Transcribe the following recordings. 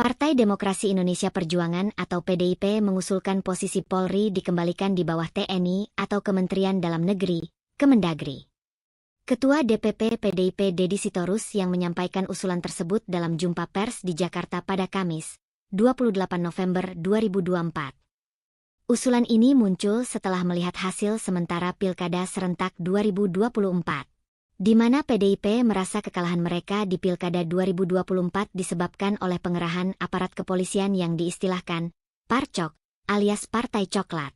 Partai Demokrasi Indonesia Perjuangan atau PDIP mengusulkan posisi Polri dikembalikan di bawah TNI atau Kementerian Dalam Negeri, Kemendagri. Ketua DPP PDIP Deddy Sitorus yang menyampaikan usulan tersebut dalam jumpa pers di Jakarta pada Kamis, 28 November 2024. Usulan ini muncul setelah melihat hasil sementara Pilkada Serentak 2024. Di mana PDIP merasa kekalahan mereka di Pilkada 2024 disebabkan oleh pengerahan aparat kepolisian yang diistilahkan Parcok, alias Partai Coklat.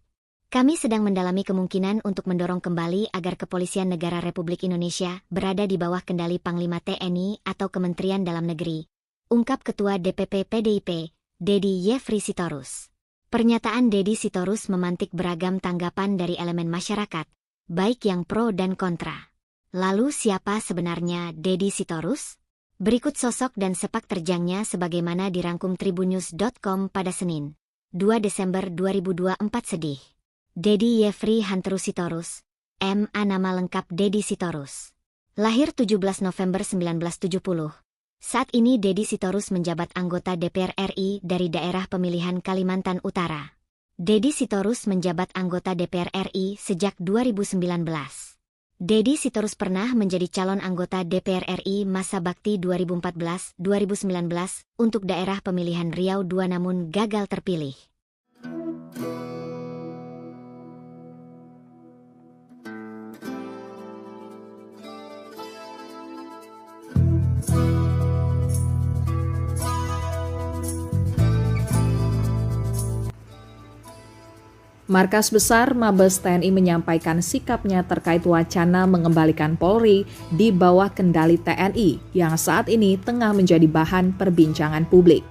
Kami sedang mendalami kemungkinan untuk mendorong kembali agar Kepolisian Negara Republik Indonesia berada di bawah kendali Panglima TNI atau Kementerian Dalam Negeri, ungkap Ketua DPP PDIP, Deddy Yefri Sitorus. Pernyataan Deddy Sitorus memantik beragam tanggapan dari elemen masyarakat, baik yang pro dan kontra. Lalu siapa sebenarnya Deddy Sitorus? Berikut sosok dan sepak terjangnya sebagaimana dirangkum tribunnews.com pada Senin, 2 Desember 2024 sedih. Deddy Yefri Hantru Sitorus, M.A. Nama lengkap Deddy Sitorus. Lahir 17 November 1970. Saat ini Deddy Sitorus menjabat anggota DPR RI dari daerah pemilihan Kalimantan Utara. Deddy Sitorus menjabat anggota DPR RI sejak 2019. Deddy Sitorus pernah menjadi calon anggota DPR RI masa bakti 2014-2019 untuk daerah pemilihan Riau II namun gagal terpilih. Markas Besar Mabes TNI menyampaikan sikapnya terkait wacana mengembalikan Polri di bawah kendali TNI yang saat ini tengah menjadi bahan perbincangan publik.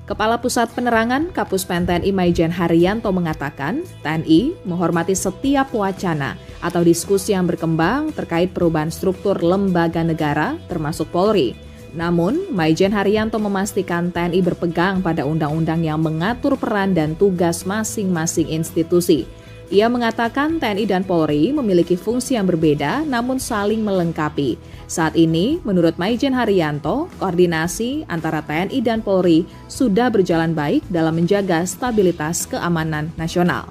Kepala Pusat Penerangan Kapuspen TNI Maijen Haryanto mengatakan TNI menghormati setiap wacana atau diskusi yang berkembang terkait perubahan struktur lembaga negara termasuk Polri. Namun, Maijen Haryanto memastikan TNI berpegang pada undang-undang yang mengatur peran dan tugas masing-masing institusi. Ia mengatakan TNI dan Polri memiliki fungsi yang berbeda namun saling melengkapi. Saat ini, menurut Maijen Haryanto, koordinasi antara TNI dan Polri sudah berjalan baik dalam menjaga stabilitas keamanan nasional.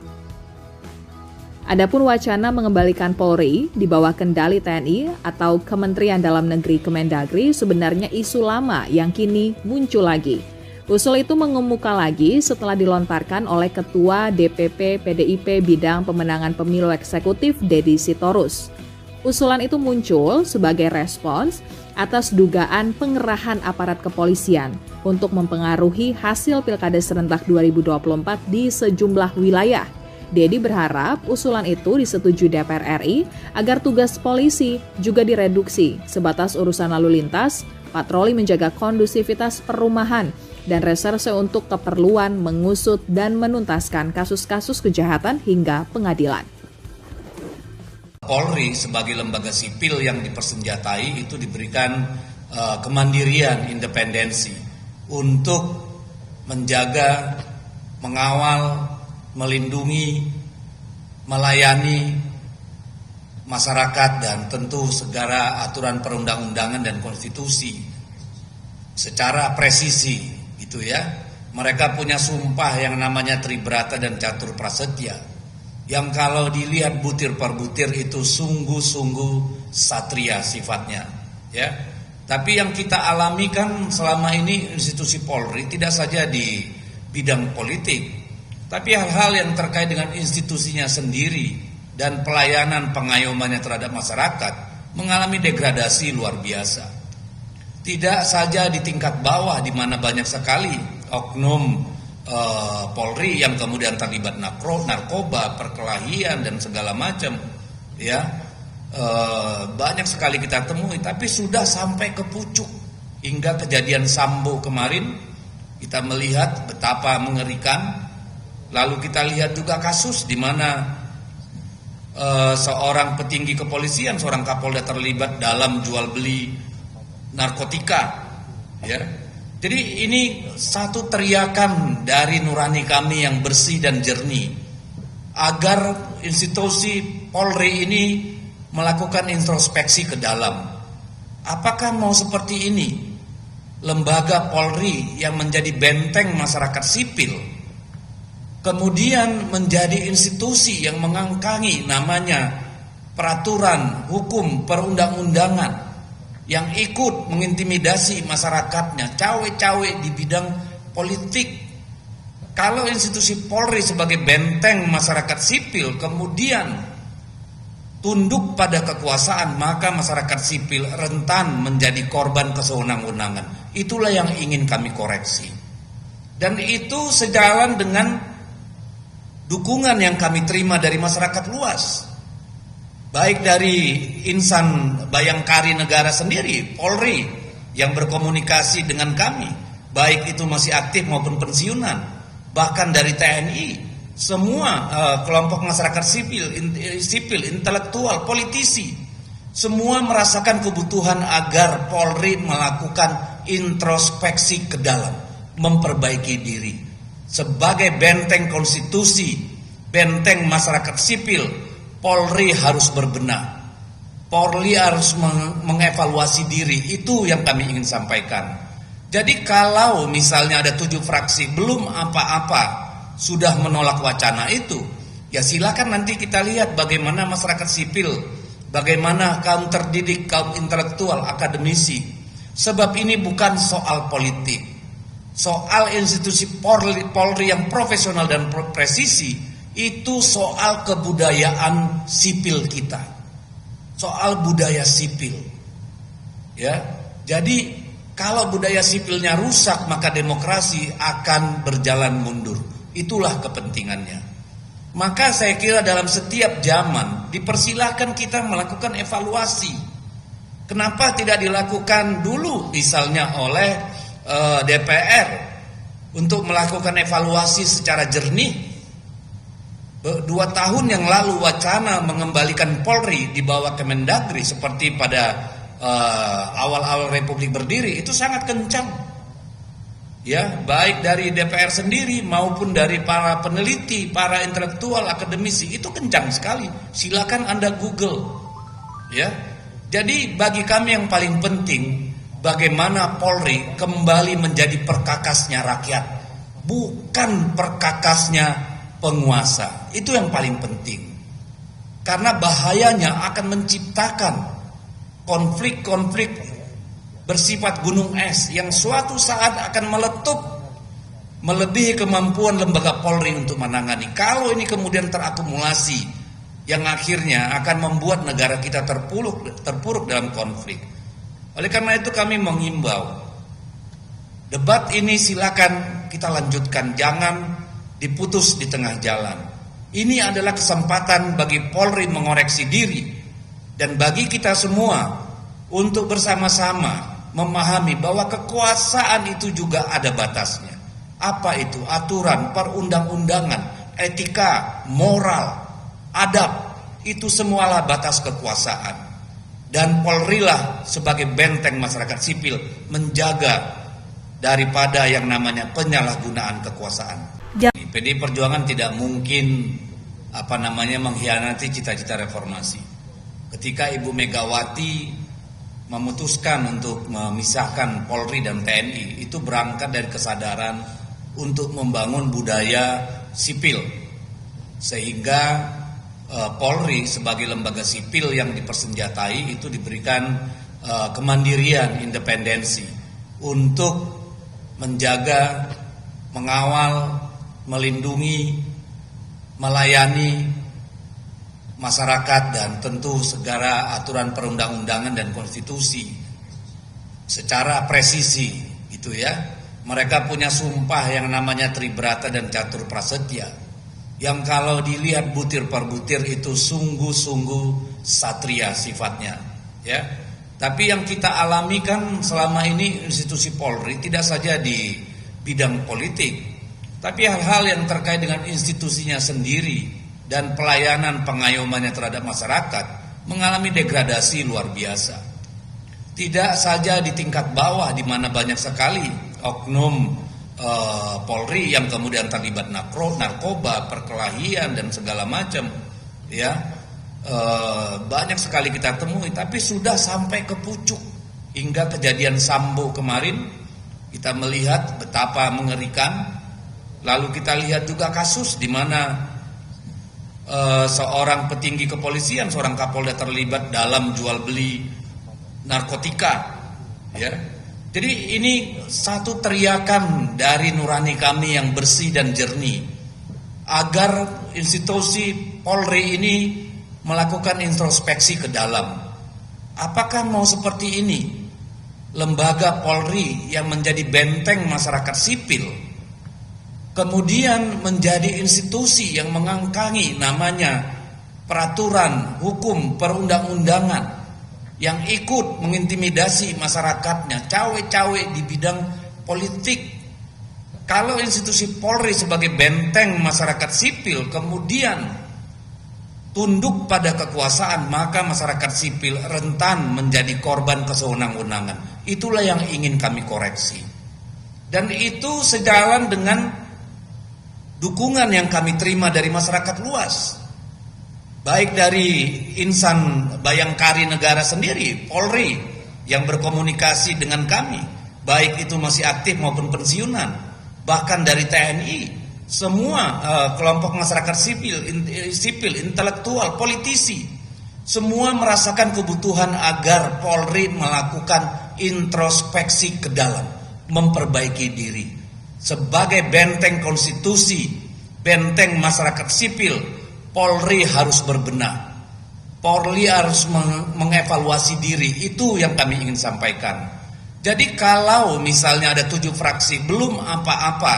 Adapun wacana mengembalikan Polri di bawah kendali TNI atau Kementerian Dalam Negeri Kemendagri sebenarnya isu lama yang kini muncul lagi. Usul itu mengemuka lagi setelah dilontarkan oleh Ketua DPP PDIP Bidang Pemenangan Pemilu Eksekutif Deddy Sitorus. Usulan itu muncul sebagai respons atas dugaan pengerahan aparat kepolisian untuk mempengaruhi hasil Pilkada Serentak 2024 di sejumlah wilayah. Deddy berharap usulan itu disetujui DPR RI agar tugas polisi juga direduksi sebatas urusan lalu lintas, patroli menjaga kondusivitas perumahan, dan reserse untuk keperluan mengusut dan menuntaskan kasus-kasus kejahatan hingga pengadilan. Polri sebagai lembaga sipil yang dipersenjatai itu diberikan kemandirian, independensi untuk menjaga, mengawal, melindungi, melayani masyarakat dan tentu segala aturan perundang-undangan dan konstitusi secara presisi gitu ya. Mereka punya sumpah yang namanya Tribrata dan Catur Prasetya yang kalau dilihat butir per butir itu sungguh-sungguh satria sifatnya ya. Tapi yang kita alami kan selama ini institusi Polri tidak saja di bidang politik, tapi hal-hal yang terkait dengan institusinya sendiri dan pelayanan pengayomannya terhadap masyarakat mengalami degradasi luar biasa. Tidak saja di tingkat bawah di mana banyak sekali oknum Polri yang kemudian terlibat narkoba, perkelahian dan segala macam, ya banyak sekali kita temui. Tapi sudah sampai ke pucuk hingga kejadian Sambo kemarin kita melihat betapa mengerikan. Lalu kita lihat juga kasus di mana seorang petinggi kepolisian, seorang Kapolda terlibat dalam jual beli narkotika. Ya, jadi ini satu teriakan dari nurani kami yang bersih dan jernih agar institusi Polri ini melakukan introspeksi ke dalam. Apakah mau seperti ini? lembaga Polri yang menjadi benteng masyarakat sipil, kemudian menjadi institusi yang mengangkangi namanya peraturan, hukum, perundang-undangan, yang ikut mengintimidasi masyarakatnya, cawe-cawe di bidang politik. Kalau institusi Polri sebagai benteng masyarakat sipil kemudian tunduk pada kekuasaan, maka masyarakat sipil rentan menjadi korban kesewenang-wenangan. Itulah yang ingin kami koreksi. Dan itu sejalan dengan dukungan yang kami terima dari masyarakat luas. Baik dari insan bayangkari negara sendiri, Polri, yang berkomunikasi dengan kami, baik itu masih aktif maupun pensiunan, bahkan dari TNI, semua kelompok masyarakat sipil, intelektual, politisi, semua merasakan kebutuhan agar Polri melakukan introspeksi ke dalam, memperbaiki diri. Sebagai benteng konstitusi, benteng masyarakat sipil, Polri harus berbenah. Polri harus mengevaluasi diri. Itu yang kami ingin sampaikan. Jadi kalau misalnya ada 7 fraksi belum apa-apa sudah menolak wacana itu, ya silakan nanti kita lihat bagaimana masyarakat sipil, bagaimana kaum terdidik, kaum intelektual, akademisi. Sebab ini bukan soal politik. Soal institusi Polri yang profesional dan presisi, itu soal kebudayaan sipil kita. Soal budaya sipil. Ya. Jadi kalau budaya sipilnya rusak, maka demokrasi akan berjalan mundur. Itulah kepentingannya. Maka saya kira dalam setiap zaman dipersilahkan kita melakukan evaluasi. Kenapa tidak dilakukan dulu misalnya oleh DPR untuk melakukan evaluasi secara jernih? 2 tahun yang lalu wacana mengembalikan Polri di bawah Kemendagri seperti pada awal-awal Republik berdiri itu sangat kencang. Ya, baik dari DPR sendiri maupun dari para peneliti, para intelektual, akademisi, itu kencang sekali. Silakan Anda Google. Ya. Jadi bagi kami yang paling penting bagaimana Polri kembali menjadi perkakasnya rakyat, bukan perkakasnya penguasa. Itu yang paling penting. Karena bahayanya akan menciptakan konflik-konflik bersifat gunung es yang suatu saat akan meletup melebihi kemampuan lembaga Polri untuk menangani. Kalau ini kemudian terakumulasi, yang akhirnya akan membuat negara kita terpuruk dalam konflik. Oleh karena itu kami mengimbau, debat ini silakan kita lanjutkan, jangan diputus di tengah jalan. Ini adalah kesempatan bagi Polri mengoreksi diri dan bagi kita semua untuk bersama-sama memahami bahwa kekuasaan itu juga ada batasnya. Apa itu? Aturan, perundang-undangan, etika, moral, adab, itu semualah batas kekuasaan. Dan Polri lah sebagai benteng masyarakat sipil menjaga daripada yang namanya penyalahgunaan kekuasaan. PDI Perjuangan tidak mungkin mengkhianati cita-cita reformasi. Ketika Ibu Megawati memutuskan untuk memisahkan Polri dan TNI, itu berangkat dari kesadaran untuk membangun budaya sipil, sehingga Polri sebagai lembaga sipil yang dipersenjatai itu diberikan kemandirian, independensi untuk menjaga, mengawal, melindungi, melayani masyarakat dan tentu segala aturan perundang-undangan dan konstitusi secara presisi gitu ya. Mereka punya sumpah yang namanya Tribrata dan Catur Prasetya, yang kalau dilihat butir per butir itu sungguh-sungguh satria sifatnya ya. Tapi yang kita alami kan selama ini institusi Polri tidak saja di bidang politik, tapi hal-hal yang terkait dengan institusinya sendiri dan pelayanan pengayomannya terhadap masyarakat mengalami degradasi luar biasa. Tidak saja di tingkat bawah di mana banyak sekali oknum Polri yang kemudian terlibat narkoba, perkelahian dan segala macam, ya banyak sekali kita temui. Tapi sudah sampai ke pucuk hingga kejadian Sambo kemarin Kita melihat betapa mengerikan. Lalu kita lihat juga kasus di mana seorang petinggi kepolisian, seorang Kapolda terlibat dalam jual beli narkotika, ya. Jadi ini satu teriakan dari nurani kami yang bersih dan jernih agar institusi Polri ini melakukan introspeksi ke dalam. Apakah mau seperti ini lembaga Polri yang menjadi benteng masyarakat sipil kemudian menjadi institusi yang mengangkangi namanya peraturan, hukum, perundang-undangan yang ikut mengintimidasi masyarakatnya, cawe-cawe di bidang politik. Kalau institusi Polri sebagai benteng masyarakat sipil kemudian tunduk pada kekuasaan, maka masyarakat sipil rentan menjadi korban kesewenang-wenangan. Itulah yang ingin kami koreksi. Dan itu sejalan dengan dukungan yang kami terima dari masyarakat luas, baik dari insan Bayangkari negara sendiri, Polri, yang berkomunikasi dengan kami, baik itu masih aktif maupun pensiunan, bahkan dari TNI, semua kelompok masyarakat sipil, intelektual, politisi, semua merasakan kebutuhan agar Polri melakukan introspeksi ke dalam, memperbaiki diri. Sebagai benteng konstitusi, benteng masyarakat sipil, Polri harus berbenah. Polri harus mengevaluasi diri. Itu yang kami ingin sampaikan. Jadi kalau misalnya ada 7 fraksi belum apa-apa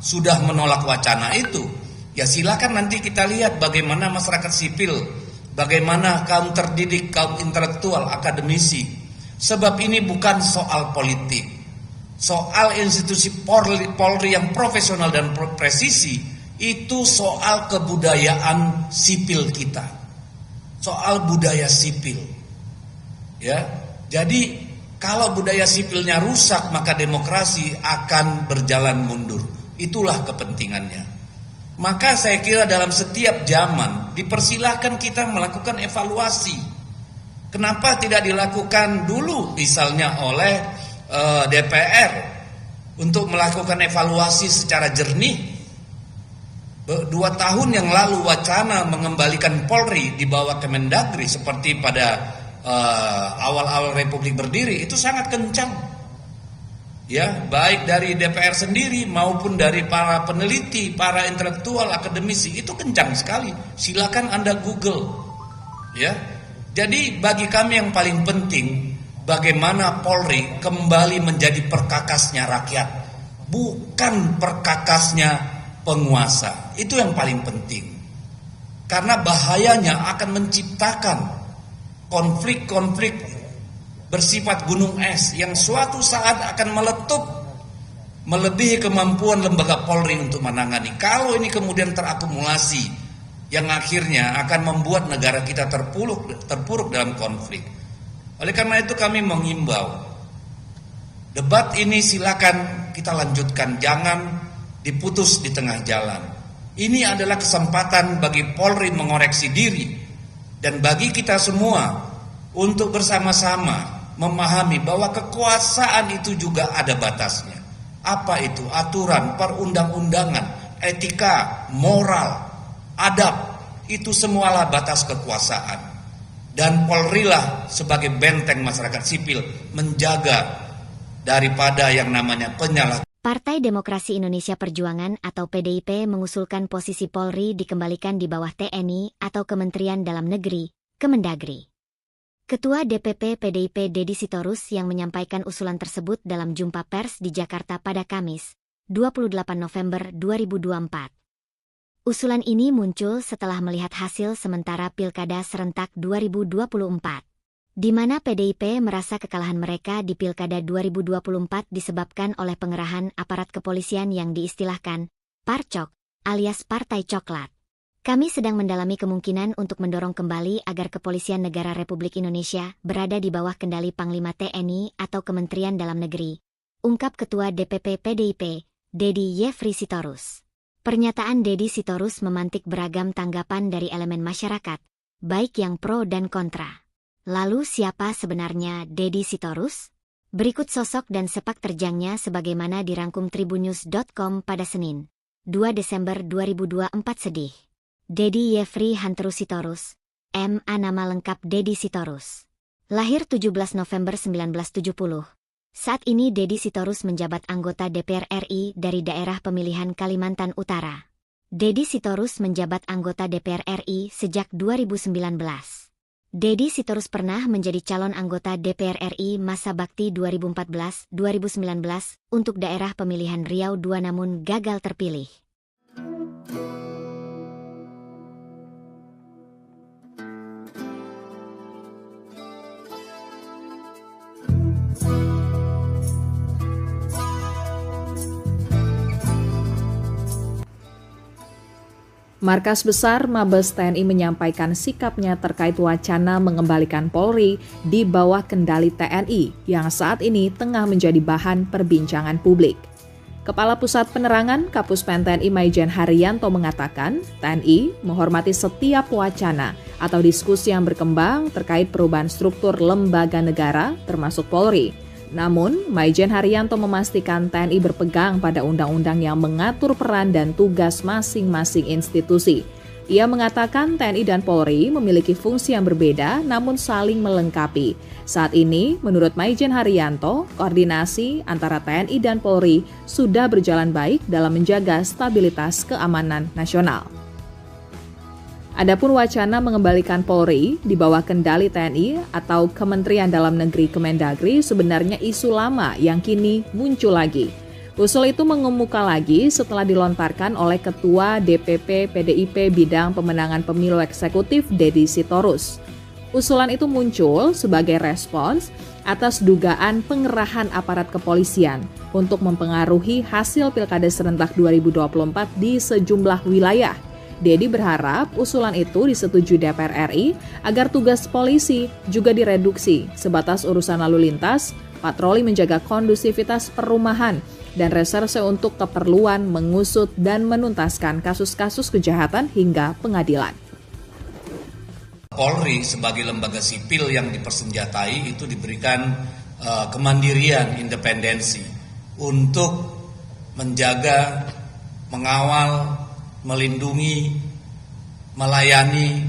sudah menolak wacana itu, ya silakan nanti kita lihat bagaimana masyarakat sipil, bagaimana kaum terdidik, kaum intelektual, akademisi. Sebab ini bukan soal politik. Soal institusi Polri yang profesional dan presisi itu soal kebudayaan sipil kita, soal budaya sipil, ya. Jadi kalau budaya sipilnya rusak maka demokrasi akan berjalan mundur. Itulah kepentingannya. Maka saya kira dalam setiap zaman dipersilahkan kita melakukan evaluasi. Kenapa tidak dilakukan dulu misalnya oleh DPR untuk melakukan evaluasi secara jernih? 2 tahun yang lalu wacana mengembalikan Polri di bawah Kemendagri seperti pada awal-awal Republik berdiri itu sangat kencang, ya, baik dari DPR sendiri maupun dari para peneliti, para intelektual, akademisi, itu kencang sekali. Silakan Anda Google, ya. Jadi bagi kami yang paling penting bagaimana Polri kembali menjadi perkakasnya rakyat, bukan perkakasnya penguasa. Itu yang paling penting. Karena bahayanya akan menciptakan konflik-konflik bersifat gunung es yang suatu saat akan meletup melebihi kemampuan lembaga Polri untuk menangani. Kalau ini kemudian terakumulasi, yang akhirnya akan membuat negara kita terpuruk dalam konflik. Oleh karena itu kami mengimbau, debat ini silakan kita lanjutkan, jangan diputus di tengah jalan. Ini adalah kesempatan bagi Polri mengoreksi diri dan bagi kita semua untuk bersama-sama memahami bahwa kekuasaan itu juga ada batasnya. Apa itu? Aturan, perundang-undangan, etika, moral, adab, itu semualah batas kekuasaan. Dan Polri lah sebagai benteng masyarakat sipil menjaga daripada yang namanya penyalahgunaan. Partai Demokrasi Indonesia Perjuangan atau PDIP mengusulkan posisi Polri dikembalikan di bawah TNI atau Kementerian Dalam Negeri, Kemendagri. Ketua DPP PDIP Deddy Sitorus yang menyampaikan usulan tersebut dalam jumpa pers di Jakarta pada Kamis, 28 November 2024. Usulan ini muncul setelah melihat hasil sementara Pilkada serentak 2024, di mana PDIP merasa kekalahan mereka di Pilkada 2024 disebabkan oleh pengerahan aparat kepolisian yang diistilahkan Parcok, alias Partai Coklat. Kami sedang mendalami kemungkinan untuk mendorong kembali agar Kepolisian Negara Republik Indonesia berada di bawah kendali Panglima TNI atau Kementerian Dalam Negeri, ungkap Ketua DPP PDIP, Deddy Yefri Sitorus. Pernyataan Deddy Sitorus memantik beragam tanggapan dari elemen masyarakat, baik yang pro dan kontra. Lalu siapa sebenarnya Deddy Sitorus? Berikut sosok dan sepak terjangnya sebagaimana dirangkum tribunnews.com pada Senin, 2 Desember 2024 sedih. Dedi Yefri Hanteru Sitorus, M.A. nama lengkap Dedi Sitorus. Lahir 17 November 1970. Saat ini Dedi Sitorus menjabat anggota DPR RI dari daerah pemilihan Kalimantan Utara. Dedi Sitorus menjabat anggota DPR RI sejak 2019. Dedi Sitorus pernah menjadi calon anggota DPR RI masa bakti 2014-2019 untuk daerah pemilihan Riau II namun gagal terpilih. Markas Besar Mabes TNI menyampaikan sikapnya terkait wacana mengembalikan Polri di bawah kendali TNI yang saat ini tengah menjadi bahan perbincangan publik. Kepala Pusat Penerangan Kapuspen TNI Maijen Haryanto mengatakan, TNI menghormati setiap wacana atau diskusi yang berkembang terkait perubahan struktur lembaga negara termasuk Polri. Namun, Maijen Haryanto memastikan TNI berpegang pada undang-undang yang mengatur peran dan tugas masing-masing institusi. Ia mengatakan TNI dan Polri memiliki fungsi yang berbeda namun saling melengkapi. Saat ini, menurut Maijen Haryanto, koordinasi antara TNI dan Polri sudah berjalan baik dalam menjaga stabilitas keamanan nasional. Adapun wacana mengembalikan Polri di bawah kendali TNI atau Kementerian Dalam Negeri Kemendagri sebenarnya isu lama yang kini muncul lagi. Usul itu mengemuka lagi setelah dilontarkan oleh Ketua DPP PDIP Bidang Pemenangan Pemilu Eksekutif Dedi Sitorus. Usulan itu muncul sebagai respons atas dugaan pengerahan aparat kepolisian untuk mempengaruhi hasil Pilkada serentak 2024 di sejumlah wilayah. Dedi berharap usulan itu disetujui DPR RI agar tugas polisi juga direduksi sebatas urusan lalu lintas, patroli menjaga kondusivitas perumahan, dan reserse untuk keperluan mengusut dan menuntaskan kasus-kasus kejahatan hingga pengadilan. Polri sebagai lembaga sipil yang dipersenjatai itu diberikan kemandirian, independensi untuk menjaga, mengawal, melindungi, melayani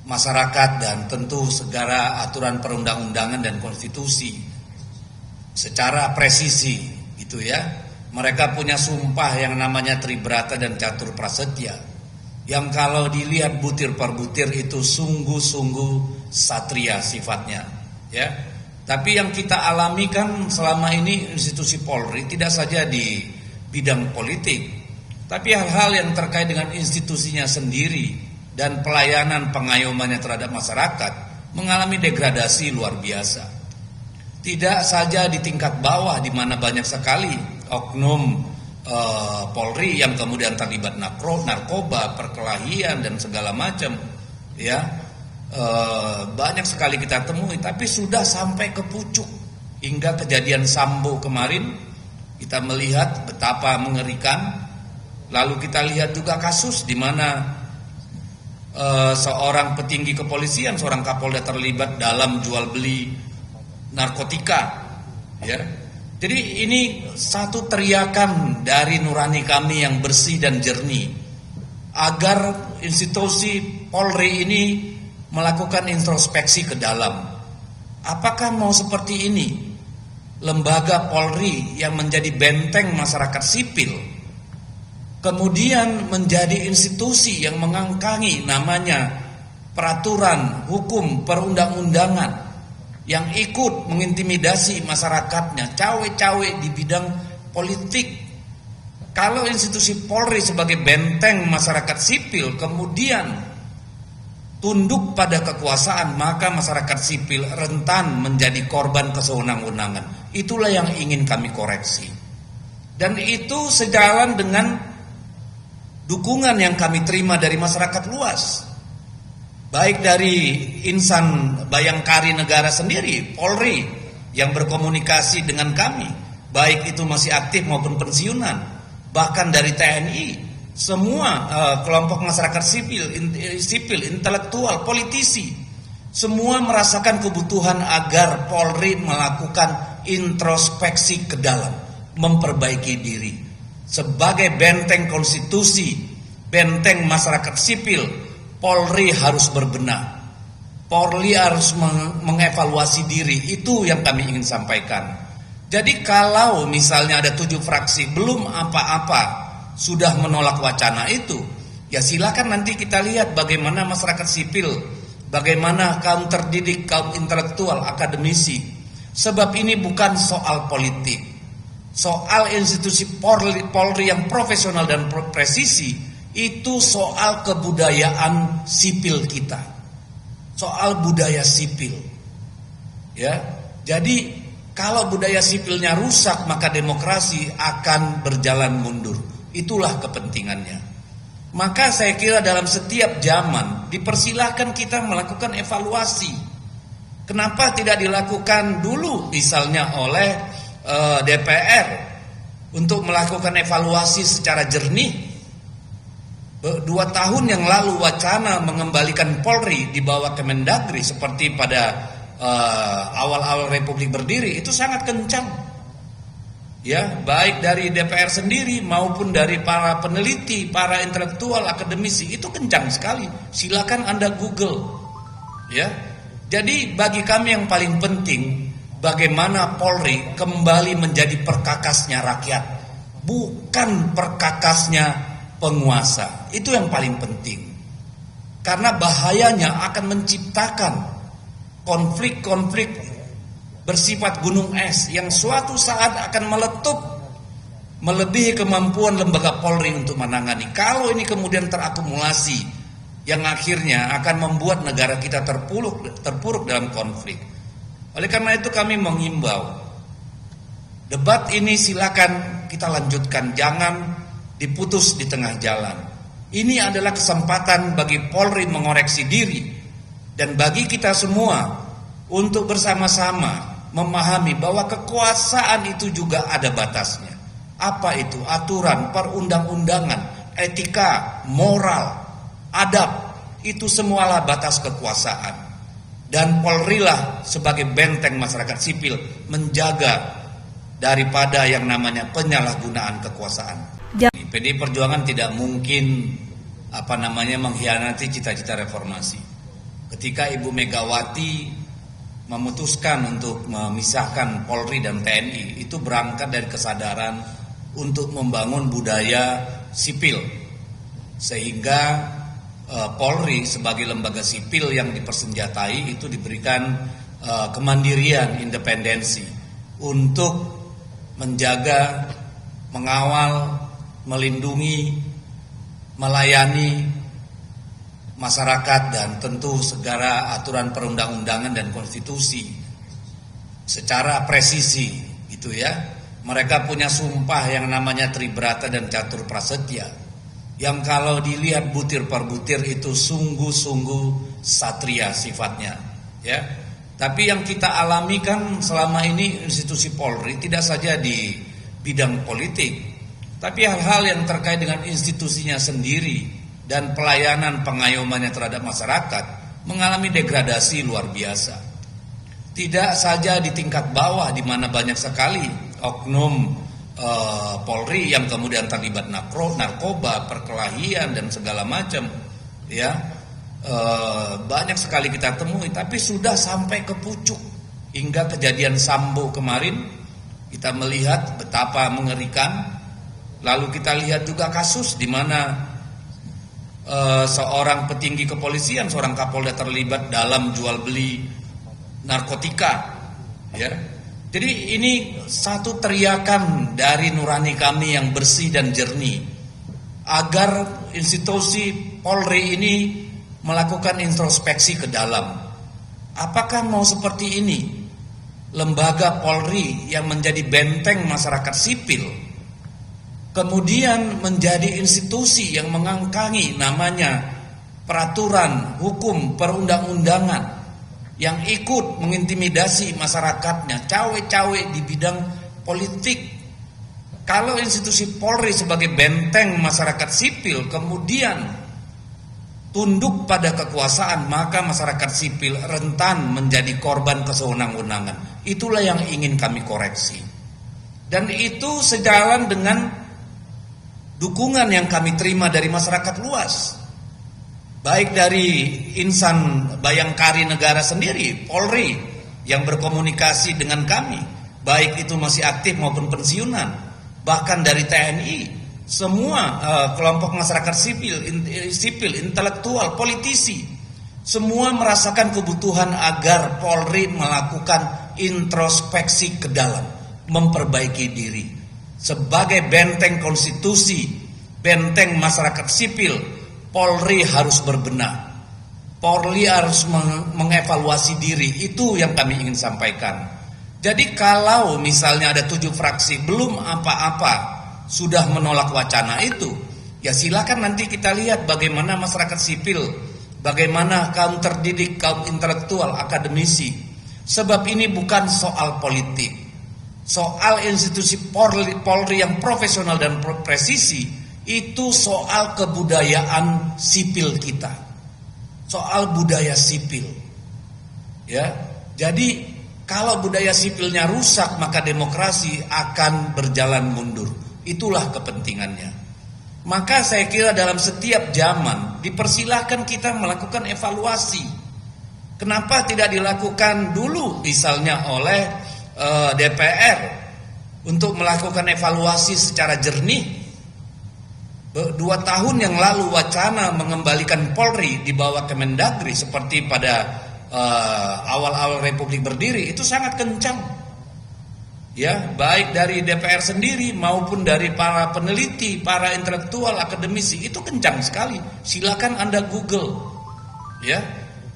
masyarakat dan tentu segala aturan perundang-undangan dan konstitusi secara presisi gitu ya. Mereka punya sumpah yang namanya Tribrata dan Catur Prasetya yang kalau dilihat butir per butir itu sungguh-sungguh satria sifatnya ya. Tapi yang kita alami kan selama ini institusi Polri tidak saja di bidang politik, tapi hal-hal yang terkait dengan institusinya sendiri dan pelayanan pengayomannya terhadap masyarakat mengalami degradasi luar biasa. Tidak saja di tingkat bawah di mana banyak sekali oknum Polri yang kemudian terlibat narkoba, perkelahian dan segala macam, ya banyak sekali kita temui. Tapi sudah sampai ke pucuk hingga kejadian Sambo kemarin kita melihat betapa mengerikan. Lalu kita lihat juga kasus di mana seorang petinggi kepolisian, seorang Kapolda terlibat dalam jual beli narkotika. Ya, jadi ini satu teriakan dari nurani kami yang bersih dan jernih agar institusi Polri ini melakukan introspeksi ke dalam. Apakah mau seperti ini lembaga Polri yang menjadi benteng masyarakat sipil kemudian menjadi institusi yang mengangkangi namanya peraturan, hukum, perundang-undangan yang ikut mengintimidasi masyarakatnya, cawe-cawe di bidang politik. Kalau institusi Polri sebagai benteng masyarakat sipil kemudian tunduk pada kekuasaan, maka masyarakat sipil rentan menjadi korban kesewenang-wenangan. Itulah yang ingin kami koreksi. Dan itu sejalan dengan dukungan yang kami terima dari masyarakat luas, baik dari insan bayangkari negara sendiri, Polri, yang berkomunikasi dengan kami, baik itu masih aktif maupun pensiunan, bahkan dari TNI, semua kelompok masyarakat sipil, intelektual, politisi, Semua merasakan kebutuhan agar Polri melakukan introspeksi ke dalam, memperbaiki diri. Sebagai benteng konstitusi, benteng masyarakat sipil, Polri harus berbenah. Polri harus mengevaluasi diri, itu yang kami ingin sampaikan. Jadi kalau misalnya ada 7 fraksi belum apa-apa sudah menolak wacana itu, ya silakan nanti kita lihat bagaimana masyarakat sipil, bagaimana kaum terdidik, kaum intelektual, akademisi. Sebab ini bukan soal politik. Soal institusi Polri yang profesional dan presisi, itu soal kebudayaan sipil kita. Soal budaya sipil. Ya. Jadi kalau budaya sipilnya rusak, maka demokrasi akan berjalan mundur. Itulah kepentingannya. Maka saya kira dalam setiap zaman dipersilahkan kita melakukan evaluasi. Kenapa tidak dilakukan dulu misalnya oleh DPR untuk melakukan evaluasi secara jernih? 2 tahun yang lalu wacana mengembalikan Polri di bawah Kemendagri seperti pada awal-awal Republik berdiri itu sangat kencang. Ya, baik dari DPR sendiri maupun dari para peneliti, para intelektual, akademisi, itu kencang sekali. Silakan Anda Google. Ya. Jadi bagi kami yang paling penting bagaimana Polri kembali menjadi perkakasnya rakyat, bukan perkakasnya penguasa. Itu yang paling penting. Karena bahayanya akan menciptakan konflik-konflik bersifat gunung es yang suatu saat akan meletup melebihi kemampuan lembaga Polri untuk menangani. Kalau ini kemudian terakumulasi yang akhirnya akan membuat negara kita terpuruk dalam konflik. Oleh karena itu kami mengimbau debat ini silakan kita lanjutkan, jangan diputus di tengah jalan. Ini adalah kesempatan bagi Polri mengoreksi diri dan bagi kita semua untuk bersama-sama memahami bahwa kekuasaan itu juga ada batasnya. Apa itu? Aturan, perundang-undangan, etika, moral, adab, itu semualah batas kekuasaan. Dan Polri lah sebagai benteng masyarakat sipil menjaga daripada yang namanya penyalahgunaan kekuasaan. PDI Perjuangan tidak mungkin mengkhianati cita-cita reformasi. Ketika Ibu Megawati memutuskan untuk memisahkan Polri dan TNI, itu berangkat dari kesadaran untuk membangun budaya sipil, sehingga Polri sebagai lembaga sipil yang dipersenjatai itu diberikan kemandirian, independensi untuk menjaga, mengawal, melindungi, melayani masyarakat dan tentu segala aturan perundang-undangan dan konstitusi secara presisi gitu ya. Mereka punya sumpah yang namanya Tribrata dan Catur Prasetya, yang kalau dilihat butir per butir itu sungguh-sungguh satria sifatnya ya. Tapi yang kita alami kan selama ini institusi Polri tidak saja di bidang politik, tapi hal-hal yang terkait dengan institusinya sendiri dan pelayanan pengayomannya terhadap masyarakat mengalami degradasi luar biasa. Tidak saja di tingkat bawah di mana banyak sekali oknum Polri yang kemudian terlibat narkoba, perkelahian dan segala macam, ya banyak sekali kita temui. Tapi sudah sampai ke pucuk hingga kejadian Sambo kemarin kita melihat betapa mengerikan. Lalu kita lihat juga kasus di mana seorang petinggi kepolisian, seorang Kapolda terlibat dalam jual beli narkotika, ya. Jadi ini satu teriakan dari nurani kami yang bersih dan jernih agar institusi Polri ini melakukan introspeksi ke dalam. Apakah mau seperti ini lembaga Polri yang menjadi benteng masyarakat sipil kemudian menjadi institusi yang mengangkangi namanya peraturan, hukum, perundang-undangan, yang ikut mengintimidasi masyarakatnya, cawe-cawe di bidang politik. Kalau institusi Polri sebagai benteng masyarakat sipil kemudian tunduk pada kekuasaan, maka masyarakat sipil rentan menjadi korban kesewenang-wenangan. Itulah yang ingin kami koreksi. Dan itu sejalan dengan dukungan yang kami terima dari masyarakat luas. Baik dari insan bayangkari negara sendiri, Polri, yang berkomunikasi dengan kami, baik itu masih aktif maupun pensiunan, bahkan dari TNI, semua kelompok masyarakat sipil, intelektual, politisi, semua merasakan kebutuhan agar Polri melakukan introspeksi ke dalam, memperbaiki diri. Sebagai benteng konstitusi, benteng masyarakat sipil, Polri harus berbenah. Polri harus mengevaluasi diri. Itu yang kami ingin sampaikan. Jadi kalau misalnya ada 7 fraksi belum apa-apa sudah menolak wacana itu, ya silakan nanti kita lihat bagaimana masyarakat sipil, bagaimana kaum terdidik, kaum intelektual, akademisi. Sebab ini bukan soal politik. Soal institusi Polri yang profesional dan presisi, itu soal kebudayaan sipil kita. Soal budaya sipil. Ya. Jadi kalau budaya sipilnya rusak, maka demokrasi akan berjalan mundur. Itulah kepentingannya. Maka saya kira dalam setiap zaman dipersilahkan kita melakukan evaluasi. Kenapa tidak dilakukan dulu misalnya oleh DPR untuk melakukan evaluasi secara jernih? 2 tahun yang lalu wacana mengembalikan Polri di bawah Kemendagri seperti pada awal-awal Republik berdiri itu sangat kencang. Ya, baik dari DPR sendiri maupun dari para peneliti, para intelektual, akademisi, itu kencang sekali. Silakan Anda Google. Ya.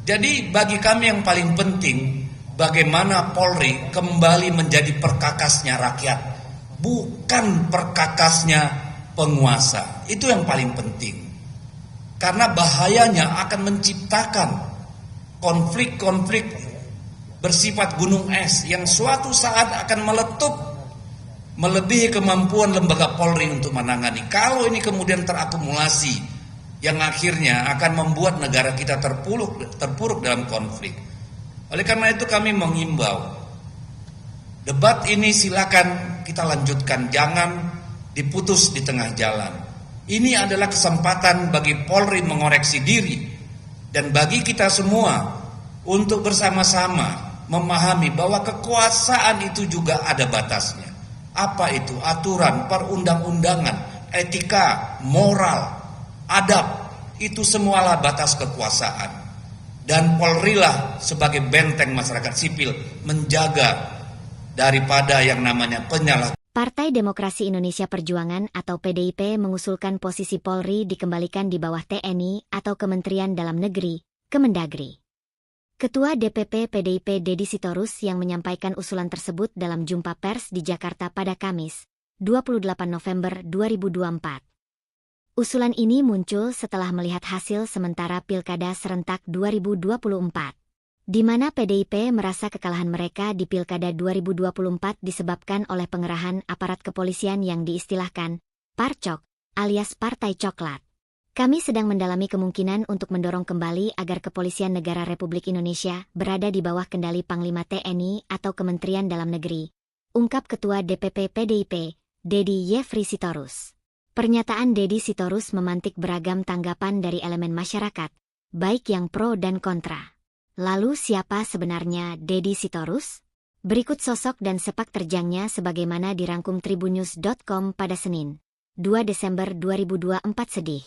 Jadi bagi kami yang paling penting bagaimana Polri kembali menjadi perkakasnya rakyat, bukan perkakasnya penguasa. Itu yang paling penting. Karena bahayanya akan menciptakan konflik-konflik bersifat gunung es yang suatu saat akan meletup melebihi kemampuan lembaga Polri untuk menangani. Kalau ini kemudian terakumulasi, yang akhirnya akan membuat negara kita terpuruk dalam konflik. Oleh karena itu kami mengimbau, debat ini silakan kita lanjutkan, jangan diputus di tengah jalan. Ini adalah kesempatan bagi Polri mengoreksi diri dan bagi kita semua untuk bersama-sama memahami bahwa kekuasaan itu juga ada batasnya. Apa itu? Aturan, perundang-undangan, etika, moral, adab, itu semualah batas kekuasaan. Dan Polri lah sebagai benteng masyarakat sipil menjaga daripada yang namanya penyalahgunaan. Partai Demokrasi Indonesia Perjuangan atau PDIP mengusulkan posisi Polri dikembalikan di bawah TNI atau Kementerian Dalam Negeri, Kemendagri. Ketua DPP PDIP Deddy Sitorus yang menyampaikan usulan tersebut dalam jumpa pers di Jakarta pada Kamis, 28 November 2024. Usulan ini muncul setelah melihat hasil sementara Pilkada Serentak 2024. Di mana PDIP merasa kekalahan mereka di Pilkada 2024 disebabkan oleh pengerahan aparat kepolisian yang diistilahkan Parcok, alias Partai Coklat. Kami sedang mendalami kemungkinan untuk mendorong kembali agar Kepolisian Negara Republik Indonesia berada di bawah kendali Panglima TNI atau Kementerian Dalam Negeri, ungkap Ketua DPP PDIP, Deddy Yefri Sitorus. Pernyataan Deddy Sitorus memantik beragam tanggapan dari elemen masyarakat, baik yang pro dan kontra. Lalu siapa sebenarnya Deddy Sitorus? Berikut sosok dan sepak terjangnya sebagaimana dirangkum tribunnews.com pada Senin, 2 Desember 2024 sedih.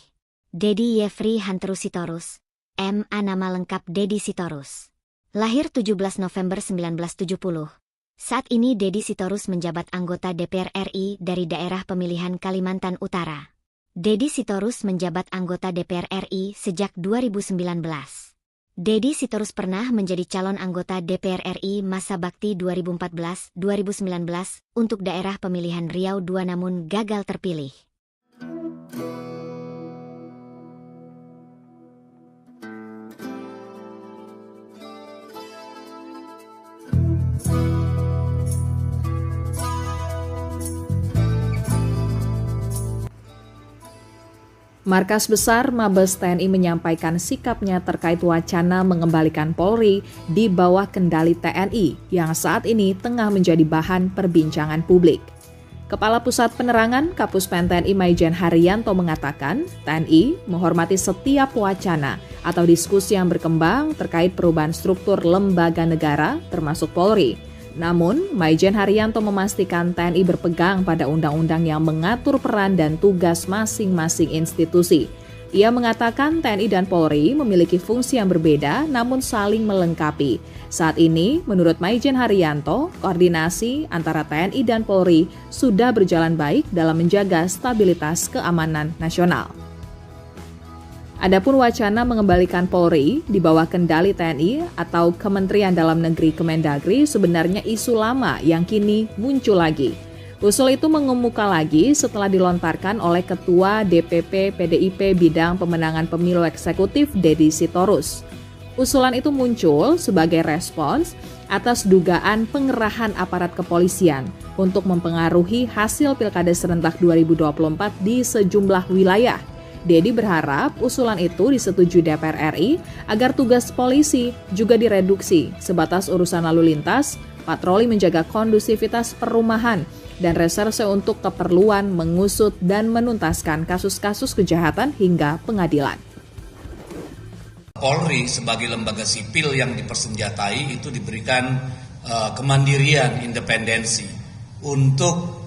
Deddy Yefri Hantru Sitorus, M.A. Nama lengkap Deddy Sitorus. Lahir 17 November 1970. Saat ini Deddy Sitorus menjabat anggota DPR RI dari daerah pemilihan Kalimantan Utara. Deddy Sitorus menjabat anggota DPR RI sejak 2019. Deddy Sitorus pernah menjadi calon anggota DPR RI masa bakti 2014-2019 untuk daerah pemilihan Riau II namun gagal terpilih. Markas Besar Mabes TNI menyampaikan sikapnya terkait wacana mengembalikan Polri di bawah kendali TNI yang saat ini tengah menjadi bahan perbincangan publik. Kepala Pusat Penerangan Kapus Pen TNI Maijen Haryanto mengatakan, TNI menghormati setiap wacana atau diskusi yang berkembang terkait perubahan struktur lembaga negara termasuk Polri. Namun, Maijen Haryanto memastikan TNI berpegang pada undang-undang yang mengatur peran dan tugas masing-masing institusi. Ia mengatakan TNI dan Polri memiliki fungsi yang berbeda namun saling melengkapi. Saat ini, menurut Maijen Haryanto, koordinasi antara TNI dan Polri sudah berjalan baik dalam menjaga stabilitas keamanan nasional. Adapun wacana mengembalikan Polri di bawah kendali TNI atau Kementerian Dalam Negeri Kemendagri sebenarnya isu lama yang kini muncul lagi. Usul itu mengemuka lagi setelah dilontarkan oleh Ketua DPP PDIP Bidang Pemenangan Pemilu Eksekutif Deddy Sitorus. Usulan itu muncul sebagai respons atas dugaan pengerahan aparat kepolisian untuk mempengaruhi hasil Pilkada serentak 2024 di sejumlah wilayah. Deddy berharap usulan itu disetujui DPR RI agar tugas polisi juga direduksi sebatas urusan lalu lintas, patroli menjaga kondusivitas perumahan, dan reserse untuk keperluan mengusut dan menuntaskan kasus-kasus kejahatan hingga pengadilan. Polri sebagai lembaga sipil yang dipersenjatai itu diberikan kemandirian, independensi untuk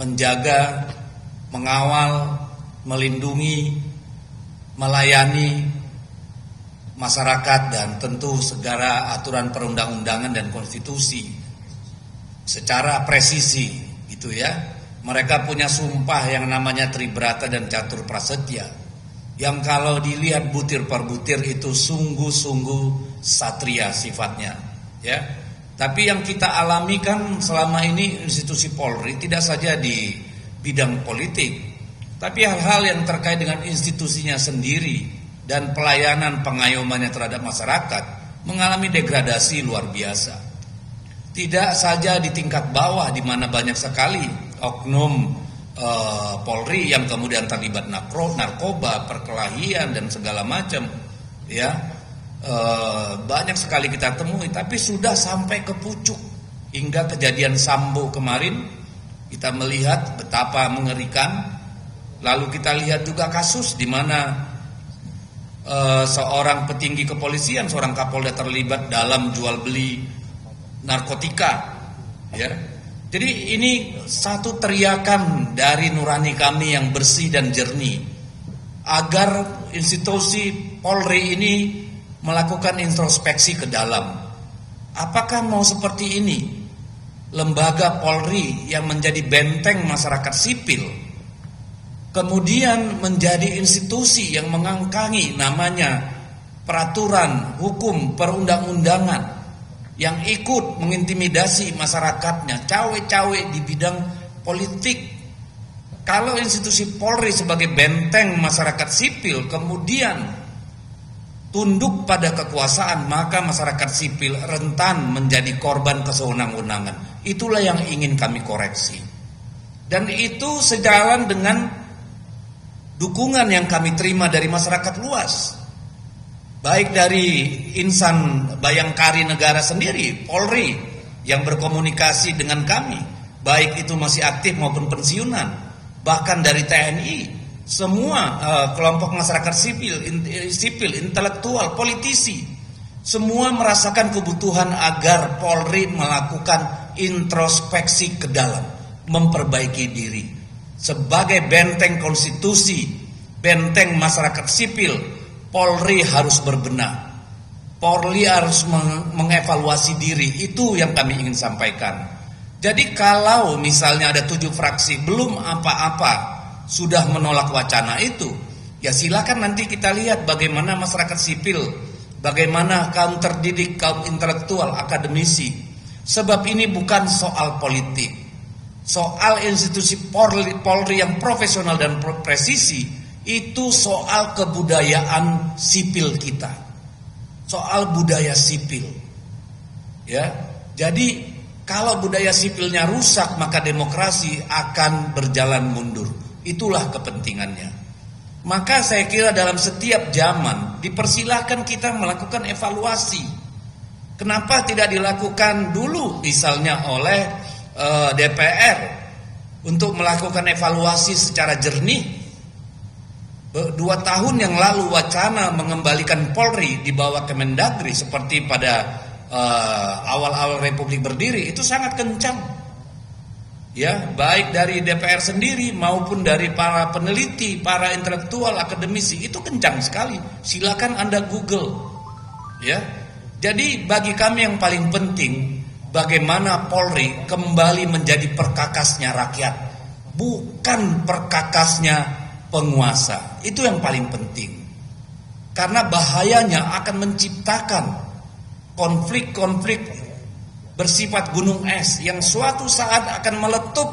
menjaga, mengawal, melindungi, melayani masyarakat dan tentu segala aturan perundang-undangan dan konstitusi secara presisi gitu ya. Mereka punya sumpah yang namanya Tribrata dan Catur Prasetya yang kalau dilihat butir per butir itu sungguh-sungguh satria sifatnya ya. Tapi yang kita alami kan selama ini institusi Polri tidak saja di bidang politik, tapi hal-hal yang terkait dengan institusinya sendiri dan pelayanan pengayomannya terhadap masyarakat mengalami degradasi luar biasa. Tidak saja di tingkat bawah di mana banyak sekali oknum Polri yang kemudian terlibat narkoba, perkelahian dan segala macam, ya banyak sekali kita temui. Tapi sudah sampai ke pucuk hingga kejadian Sambo kemarin kita melihat betapa mengerikan. Lalu kita lihat juga kasus di mana seorang petinggi kepolisian, seorang Kapolda terlibat dalam jual beli narkotika, ya. Jadi ini satu teriakan dari nurani kami yang bersih dan jernih agar institusi Polri ini melakukan introspeksi ke dalam. Apakah mau seperti ini lembaga Polri yang menjadi benteng masyarakat sipil kemudian menjadi institusi yang mengangkangi namanya peraturan, hukum, perundang-undangan yang ikut mengintimidasi masyarakatnya, cawe-cawe di bidang politik. Kalau institusi Polri sebagai benteng masyarakat sipil kemudian tunduk pada kekuasaan, maka masyarakat sipil rentan menjadi korban kesewenang-wenangan. Itulah yang ingin kami koreksi. Dan itu sejalan dengan dukungan yang kami terima dari masyarakat luas, baik dari insan bayangkari negara sendiri, Polri, yang berkomunikasi dengan kami, baik itu masih aktif maupun pensiunan, bahkan dari TNI, semua kelompok masyarakat sipil, intelektual, politisi, semua merasakan kebutuhan agar Polri melakukan introspeksi ke dalam, memperbaiki diri. Sebagai benteng konstitusi, benteng masyarakat sipil, Polri harus berbenah. Polri harus mengevaluasi diri. Itu yang kami ingin sampaikan. Jadi kalau misalnya ada 7 fraksi belum apa-apa sudah menolak wacana itu, ya silakan nanti kita lihat bagaimana masyarakat sipil, bagaimana kaum terdidik, kaum intelektual, akademisi. Sebab ini bukan soal politik. Soal institusi Polri yang profesional dan presisi itu soal kebudayaan sipil kita, soal budaya sipil, ya. Jadi kalau budaya sipilnya rusak maka demokrasi akan berjalan mundur. Itulah kepentingannya. Maka saya kira dalam setiap zaman dipersilahkan kita melakukan evaluasi. Kenapa tidak dilakukan dulu misalnya oleh DPR untuk melakukan evaluasi secara jernih? 2 tahun yang lalu wacana mengembalikan Polri di bawah Kemendagri seperti pada awal-awal Republik berdiri itu sangat kencang. Ya, baik dari DPR sendiri maupun dari para peneliti, para intelektual, akademisi, itu kencang sekali. Silakan Anda Google. Ya. Jadi bagi kami yang paling penting bagaimana Polri kembali menjadi perkakasnya rakyat, bukan perkakasnya penguasa. Itu yang paling penting. Karena bahayanya akan menciptakan konflik-konflik bersifat gunung es yang suatu saat akan meletup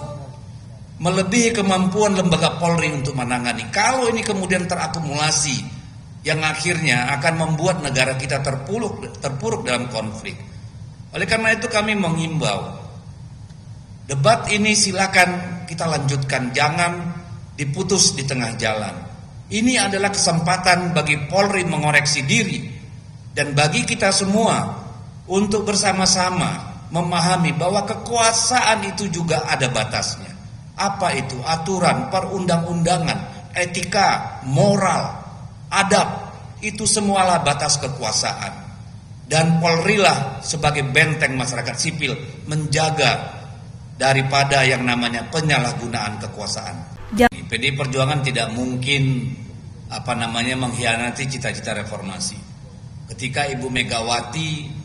melebihi kemampuan lembaga Polri untuk menangani. Kalau ini kemudian terakumulasi yang akhirnya akan membuat negara kita terpuruk dalam konflik. Oleh karena itu kami mengimbau debat ini silakan kita lanjutkan, jangan diputus di tengah jalan. Ini adalah kesempatan bagi Polri mengoreksi diri dan bagi kita semua untuk bersama-sama memahami bahwa kekuasaan itu juga ada batasnya. Apa itu? Aturan, perundang-undangan, etika, moral, adab, itu semualah batas kekuasaan. Dan Polri lah sebagai benteng masyarakat sipil menjaga daripada yang namanya penyalahgunaan kekuasaan. PDI Perjuangan tidak mungkin mengkhianati cita-cita reformasi. Ketika Ibu Megawati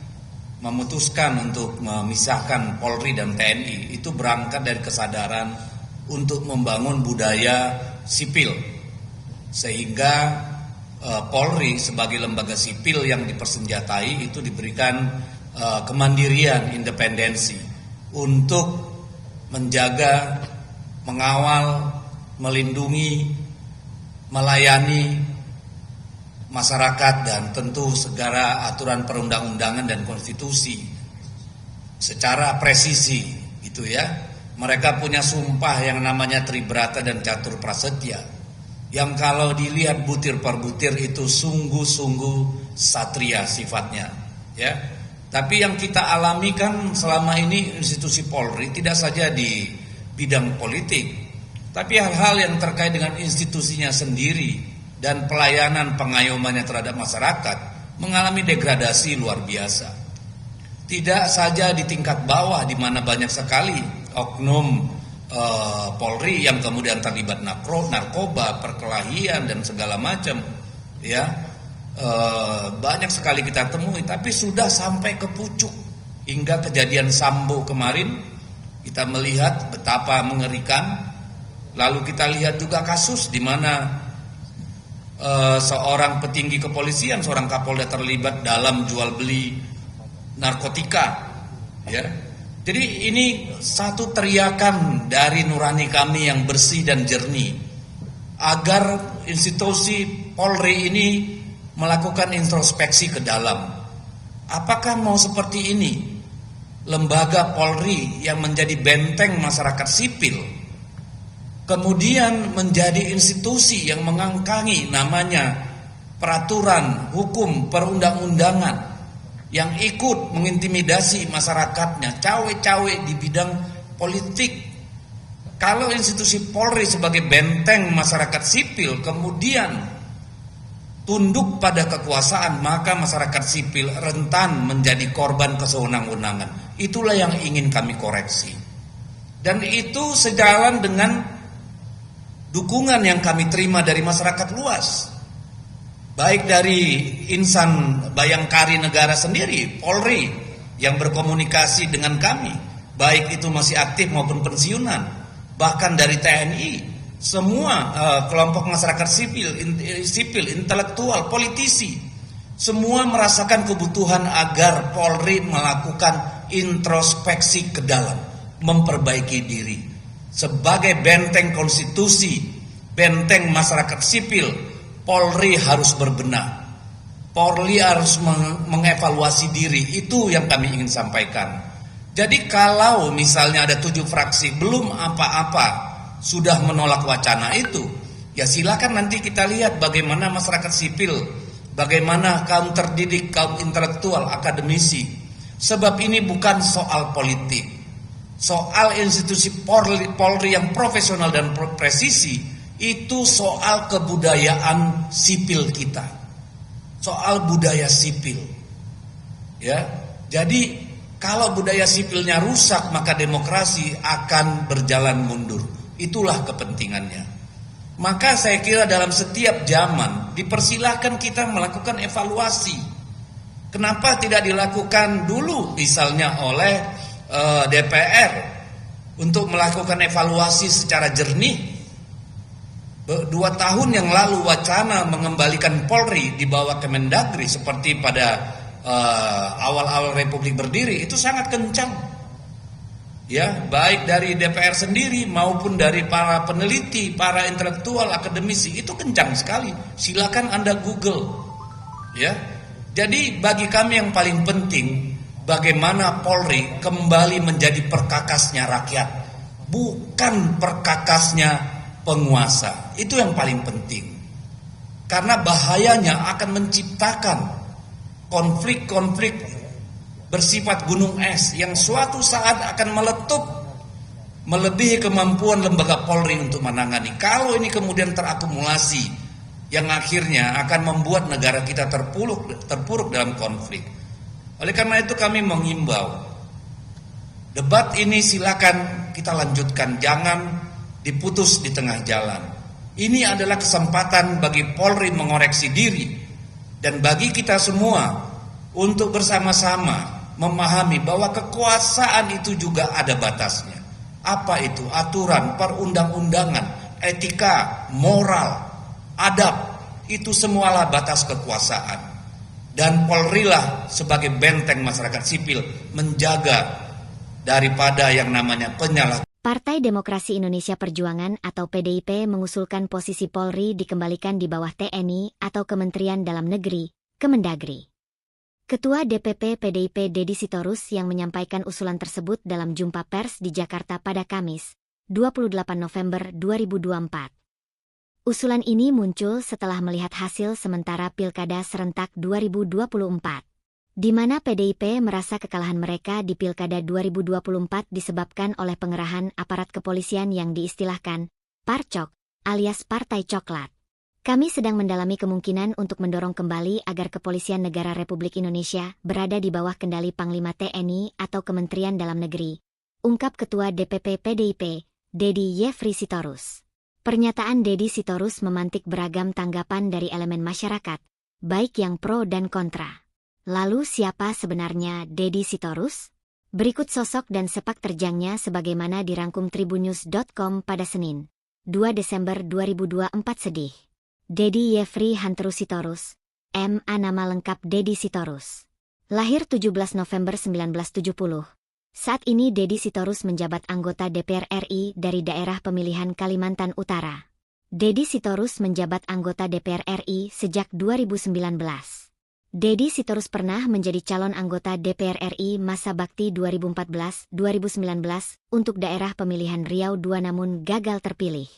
memutuskan untuk memisahkan Polri dan TNI, itu berangkat dari kesadaran untuk membangun budaya sipil, sehingga Polri sebagai lembaga sipil yang dipersenjatai itu diberikan kemandirian, independensi untuk menjaga, mengawal, melindungi, melayani masyarakat dan tentu segala aturan perundang-undangan dan konstitusi secara presisi gitu ya. Mereka punya sumpah yang namanya Tribrata dan Catur Prasetya yang kalau dilihat butir per butir itu sungguh-sungguh satria sifatnya ya. Tapi yang kita alami kan selama ini institusi Polri tidak saja di bidang politik, tapi hal-hal yang terkait dengan institusinya sendiri dan pelayanan pengayomannya terhadap masyarakat mengalami degradasi luar biasa. Tidak saja di tingkat bawah di mana banyak sekali oknum Polri yang kemudian terlibat narkoba, perkelahian dan segala macam, ya banyak sekali kita temui. Tapi sudah sampai ke pucuk hingga kejadian Sambo kemarin kita melihat betapa mengerikan. Lalu kita lihat juga kasus di mana seorang petinggi kepolisian, seorang Kapolda terlibat dalam jual beli narkotika, ya. Jadi ini satu teriakan dari nurani kami yang bersih dan jernih agar institusi Polri ini melakukan introspeksi ke dalam. Apakah mau seperti ini lembaga Polri yang menjadi benteng masyarakat sipil kemudian menjadi institusi yang mengangkangi namanya peraturan, hukum, perundang-undangan yang ikut mengintimidasi masyarakatnya, cawe-cawe di bidang politik. Kalau institusi Polri sebagai benteng masyarakat sipil kemudian tunduk pada kekuasaan, maka masyarakat sipil rentan menjadi korban kesewenang-wenangan. Itulah yang ingin kami koreksi. Dan itu sejalan dengan dukungan yang kami terima dari masyarakat luas, baik dari insan bayangkari negara sendiri, Polri, yang berkomunikasi dengan kami, baik itu masih aktif maupun pensiunan, bahkan dari TNI, semua kelompok masyarakat sipil, intelektual, politisi, semua merasakan kebutuhan agar Polri melakukan introspeksi ke dalam, memperbaiki diri. Sebagai benteng konstitusi, benteng masyarakat sipil, Polri harus berbenah. Polri harus mengevaluasi diri. Itu yang kami ingin sampaikan. Jadi kalau misalnya ada 7 fraksi belum apa-apa sudah menolak wacana itu, Ya silakan nanti kita lihat bagaimana masyarakat sipil, bagaimana kaum terdidik, kaum intelektual, akademisi. Sebab ini bukan soal politik. Soal institusi Polri yang profesional dan presisi, itu soal kebudayaan sipil kita. Soal budaya sipil. Ya. Jadi kalau budaya sipilnya rusak, maka demokrasi akan berjalan mundur. Itulah kepentingannya. Maka saya kira dalam setiap zaman dipersilahkan kita melakukan evaluasi. Kenapa tidak dilakukan dulu misalnya oleh DPR untuk melakukan evaluasi secara jernih? 2 tahun yang lalu wacana mengembalikan Polri di bawah Kemendagri seperti pada awal-awal Republik berdiri itu sangat kencang. Ya, baik dari DPR sendiri maupun dari para peneliti, para intelektual, akademisi, itu kencang sekali. Silakan Anda Google. Ya. Jadi bagi kami yang paling penting bagaimana Polri kembali menjadi perkakasnya rakyat, bukan perkakasnya penguasa. Itu yang paling penting. Karena bahayanya akan menciptakan konflik-konflik bersifat gunung es yang suatu saat akan meletup melebihi kemampuan lembaga Polri untuk menangani. Kalau ini kemudian terakumulasi yang akhirnya akan membuat negara kita terpuruk dalam konflik. Oleh karena itu kami mengimbau debat ini silakan kita lanjutkan, jangan diputus di tengah jalan. Ini adalah kesempatan bagi Polri mengoreksi diri dan bagi kita semua untuk bersama-sama memahami bahwa kekuasaan itu juga ada batasnya. Apa itu? Aturan, perundang-undangan, etika, moral, adab, itu semualah batas kekuasaan. Dan Polri lah sebagai benteng masyarakat sipil menjaga daripada yang namanya penyalahgunaan. Partai Demokrasi Indonesia Perjuangan atau PDIP mengusulkan posisi Polri dikembalikan di bawah TNI atau Kementerian Dalam Negeri, Kemendagri. Ketua DPP PDIP Deddy Sitorus yang menyampaikan usulan tersebut dalam jumpa pers di Jakarta pada Kamis, 28 November 2024. Usulan ini muncul setelah melihat hasil sementara Pilkada serentak 2024, di mana PDIP merasa kekalahan mereka di Pilkada 2024 disebabkan oleh pengerahan aparat kepolisian yang diistilahkan Parcok alias Partai Coklat. Kami sedang mendalami kemungkinan untuk mendorong kembali agar Kepolisian Negara Republik Indonesia berada di bawah kendali Panglima TNI atau Kementerian Dalam Negeri, ungkap Ketua DPP PDIP, Deddy Yefri Sitorus. Pernyataan Deddy Sitorus memantik beragam tanggapan dari elemen masyarakat, baik yang pro dan kontra. Lalu siapa sebenarnya Deddy Sitorus? Berikut sosok dan sepak terjangnya sebagaimana dirangkum tribunnews.com pada Senin, 2 Desember 2024 sedih. Deddy Yefri Hanteru Sitorus, M.A. Nama lengkap Deddy Sitorus. Lahir 17 November 1970. Saat ini Deddy Sitorus menjabat anggota DPR RI dari daerah pemilihan Kalimantan Utara. Deddy Sitorus menjabat anggota DPR RI sejak 2019. Deddy Sitorus pernah menjadi calon anggota DPR RI masa bakti 2014-2019 untuk daerah pemilihan Riau II namun gagal terpilih.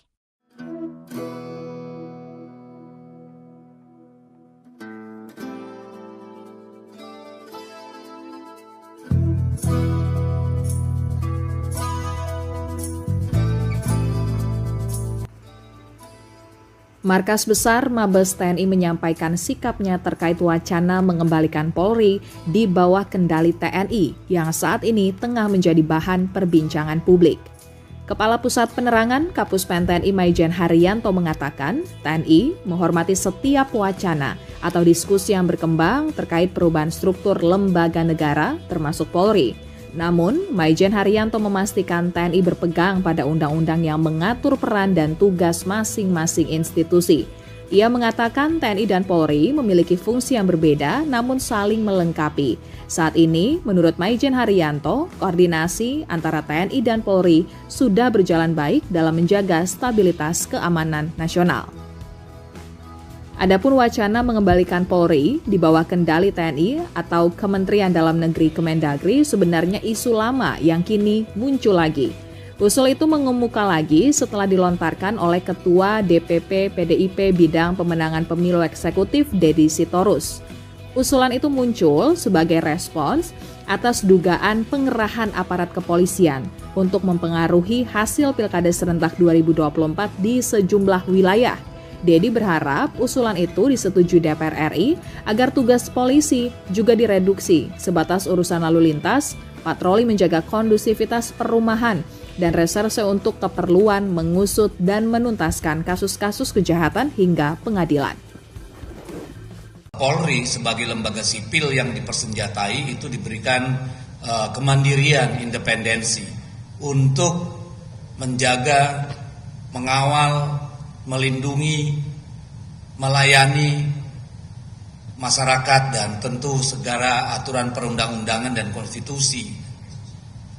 Markas Besar Mabes TNI menyampaikan sikapnya terkait wacana mengembalikan Polri di bawah kendali TNI yang saat ini tengah menjadi bahan perbincangan publik. Kepala Pusat Penerangan Kapuspen TNI Maijen Haryanto mengatakan, TNI menghormati setiap wacana atau diskusi yang berkembang terkait perubahan struktur lembaga negara termasuk Polri. Namun, Maijen Haryanto memastikan TNI berpegang pada undang-undang yang mengatur peran dan tugas masing-masing institusi. Ia mengatakan TNI dan Polri memiliki fungsi yang berbeda namun saling melengkapi. Saat ini, menurut Maijen Haryanto, koordinasi antara TNI dan Polri sudah berjalan baik dalam menjaga stabilitas keamanan nasional. Adapun wacana mengembalikan Polri di bawah kendali TNI atau Kementerian Dalam Negeri Kemendagri sebenarnya isu lama yang kini muncul lagi. Usul itu mengemuka lagi setelah dilontarkan oleh Ketua DPP PDIP Bidang Pemenangan Pemilu Eksekutif Deddy Sitorus. Usulan itu muncul sebagai respons atas dugaan pengerahan aparat kepolisian untuk mempengaruhi hasil Pilkada serentak 2024 di sejumlah wilayah. Deddy berharap usulan itu disetujui DPR RI agar tugas polisi juga direduksi sebatas urusan lalu lintas, patroli menjaga kondusivitas perumahan, dan reserse untuk keperluan mengusut dan menuntaskan kasus-kasus kejahatan hingga pengadilan. Polri sebagai lembaga sipil yang dipersenjatai itu diberikan kemandirian, independensi untuk menjaga, mengawal, melindungi, melayani masyarakat dan tentu segala aturan perundang-undangan dan konstitusi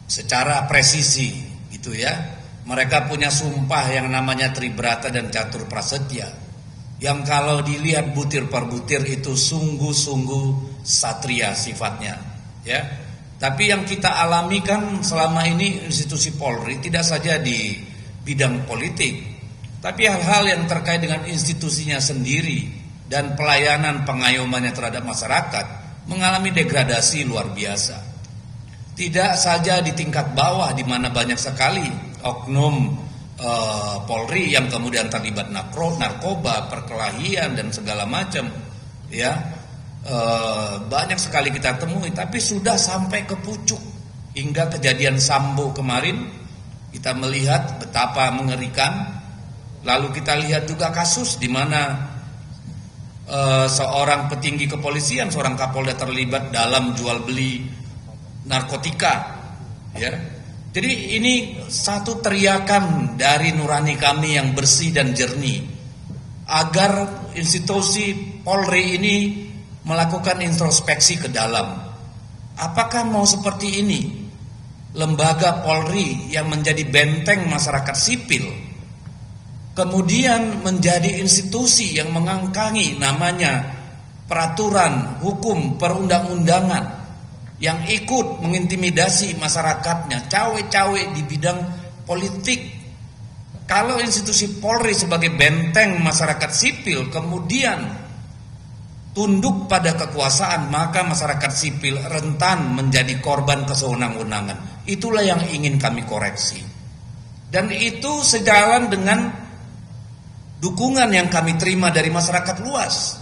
secara presisi. Gitu ya, mereka punya sumpah yang namanya Tribrata dan Catur Prasetya, yang kalau dilihat butir per butir itu sungguh-sungguh satria sifatnya, ya. Tapi yang kita alami kan selama ini institusi Polri tidak saja di bidang politik, tapi hal-hal yang terkait dengan institusinya sendiri dan pelayanan pengayomannya terhadap masyarakat mengalami degradasi luar biasa. Tidak saja di tingkat bawah di mana banyak sekali oknum Polri yang kemudian terlibat narkoba, perkelahian dan segala macam, ya banyak sekali kita temui. Tapi sudah sampai ke pucuk hingga kejadian Sambo kemarin kita melihat betapa mengerikan. Lalu kita lihat juga kasus di mana seorang petinggi kepolisian, seorang Kapolda terlibat dalam jual beli narkotika, ya. Jadi ini satu teriakan dari nurani kami yang bersih dan jernih agar institusi Polri ini melakukan introspeksi ke dalam. Apakah mau seperti ini lembaga Polri yang menjadi benteng masyarakat sipil kemudian menjadi institusi yang mengangkangi namanya peraturan, hukum, perundang-undangan, yang ikut mengintimidasi masyarakatnya, cawe-cawe di bidang politik. Kalau institusi Polri sebagai benteng masyarakat sipil kemudian tunduk pada kekuasaan, maka masyarakat sipil rentan menjadi korban kesewenang-wenangan. Itulah yang ingin kami koreksi. Dan itu sejalan dengan dukungan yang kami terima dari masyarakat luas.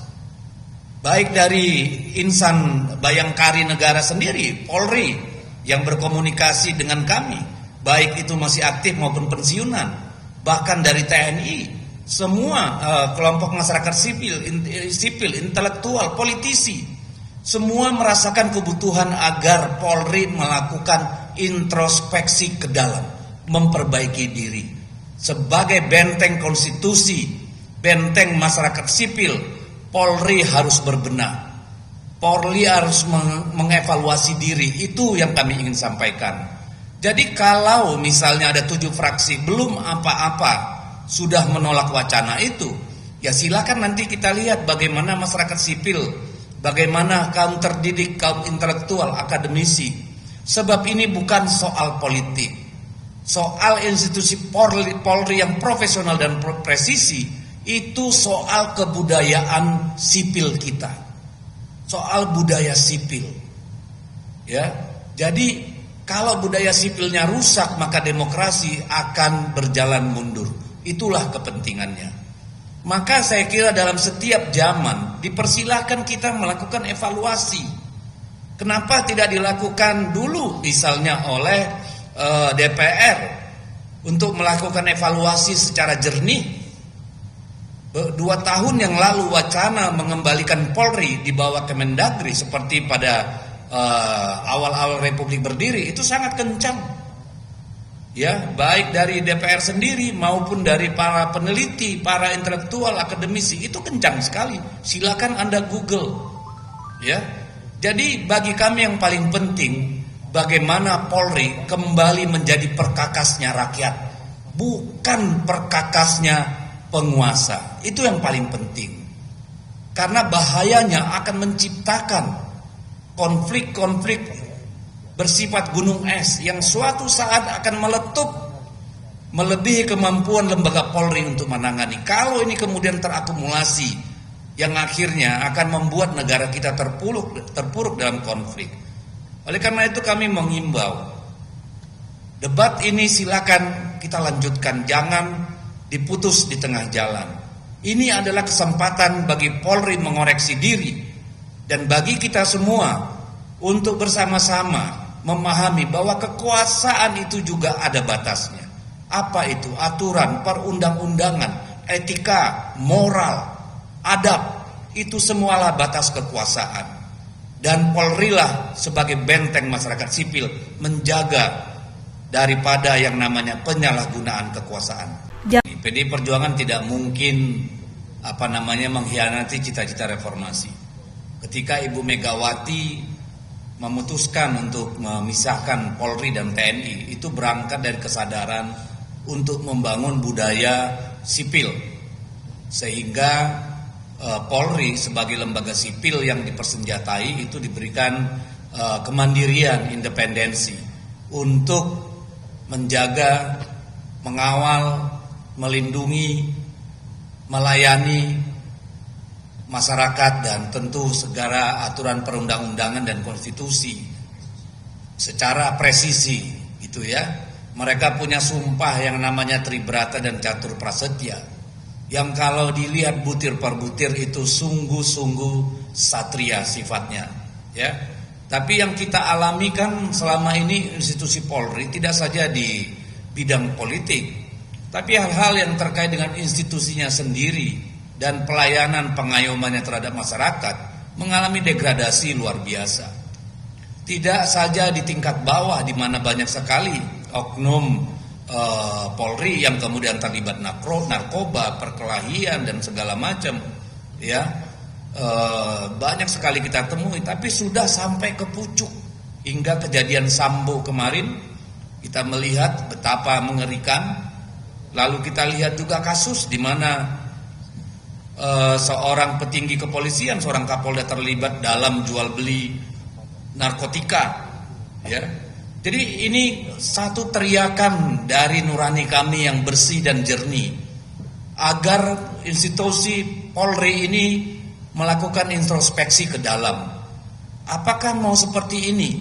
Baik dari insan bayangkari negara sendiri, Polri, yang berkomunikasi dengan kami, baik itu masih aktif maupun pensiunan, bahkan dari TNI, semua kelompok masyarakat sipil, intelektual, politisi, semua merasakan kebutuhan agar Polri melakukan introspeksi ke dalam, memperbaiki diri. Sebagai benteng konstitusi, benteng masyarakat sipil, Polri harus berbenah. Polri harus mengevaluasi diri. Itu yang kami ingin sampaikan. Jadi kalau misalnya ada 7 fraksi belum apa-apa sudah menolak wacana itu, ya silakan nanti kita lihat bagaimana masyarakat sipil, bagaimana kaum terdidik, kaum intelektual, akademisi. Sebab ini bukan soal politik. Soal institusi Polri yang profesional dan presisi, itu soal kebudayaan sipil kita, soal budaya sipil, ya. Jadi kalau budaya sipilnya rusak, maka demokrasi akan berjalan mundur. Itulah kepentingannya. Maka saya kira dalam setiap zaman dipersilahkan kita melakukan evaluasi. Kenapa tidak dilakukan dulu misalnya oleh DPR untuk melakukan evaluasi secara jernih? 2 tahun yang lalu wacana mengembalikan Polri di bawah Kemendagri seperti pada awal-awal Republik berdiri itu sangat kencang, ya, baik dari DPR sendiri maupun dari para peneliti, para intelektual, akademisi, itu kencang sekali. Silakan Anda Google, ya. Jadi bagi kami yang paling penting bagaimana Polri kembali menjadi perkakasnya rakyat, bukan perkakasnya penguasa. Itu yang paling penting. Karena bahayanya akan menciptakan konflik-konflik bersifat gunung es yang suatu saat akan meletup melebihi kemampuan lembaga Polri untuk menangani. Kalau ini kemudian terakumulasi, yang akhirnya akan membuat negara kita terpuruk dalam konflik. Oleh karena itu kami mengimbau, debat ini silakan kita lanjutkan, jangan diputus di tengah jalan. Ini adalah kesempatan bagi Polri mengoreksi diri dan bagi kita semua untuk bersama-sama memahami bahwa kekuasaan itu juga ada batasnya. Apa itu? Aturan, perundang-undangan, etika, moral, adab, itu semualah batas kekuasaan. Dan Polri lah sebagai benteng masyarakat sipil menjaga daripada yang namanya penyalahgunaan kekuasaan. PDI Perjuangan tidak mungkin mengkhianati cita-cita reformasi. Ketika Ibu Megawati memutuskan untuk memisahkan Polri dan TNI, itu berangkat dari kesadaran untuk membangun budaya sipil, sehingga Polri sebagai lembaga sipil yang dipersenjatai itu diberikan kemandirian, independensi untuk menjaga, mengawal, melindungi, melayani masyarakat dan tentu segala aturan perundang-undangan dan konstitusi secara presisi gitu ya. Mereka punya sumpah yang namanya Tribrata dan Catur Prasetya, yang kalau dilihat butir per butir itu sungguh-sungguh satria sifatnya ya. Tapi yang kita alami kan selama ini institusi Polri tidak saja di bidang politik, tapi hal-hal yang terkait dengan institusinya sendiri dan pelayanan pengayomannya terhadap masyarakat mengalami degradasi luar biasa. Tidak saja di tingkat bawah di mana banyak sekali oknum Polri yang kemudian terlibat narkoba, perkelahian dan segala macam, ya banyak sekali kita temui. Tapi sudah sampai ke pucuk hingga kejadian Sambo kemarin kita melihat betapa mengerikan. Lalu kita lihat juga kasus di mana seorang petinggi kepolisian, seorang Kapolda terlibat dalam jual beli narkotika, ya. Jadi ini satu teriakan dari nurani kami yang bersih dan jernih agar institusi Polri ini melakukan introspeksi ke dalam. Apakah mau seperti ini?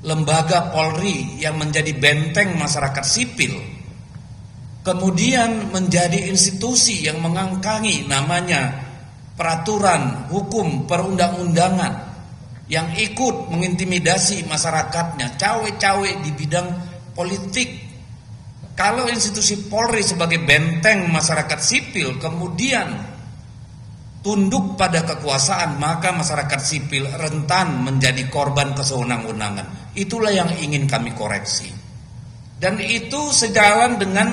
Lembaga Polri yang menjadi benteng masyarakat sipil kemudian menjadi institusi yang mengangkangi namanya peraturan, hukum, perundang-undangan, yang ikut mengintimidasi masyarakatnya, cawe-cawe di bidang politik. Kalau institusi Polri sebagai benteng masyarakat sipil kemudian tunduk pada kekuasaan, maka masyarakat sipil rentan menjadi korban kesewenang-wenangan. Itulah yang ingin kami koreksi. Dan itu sejalan dengan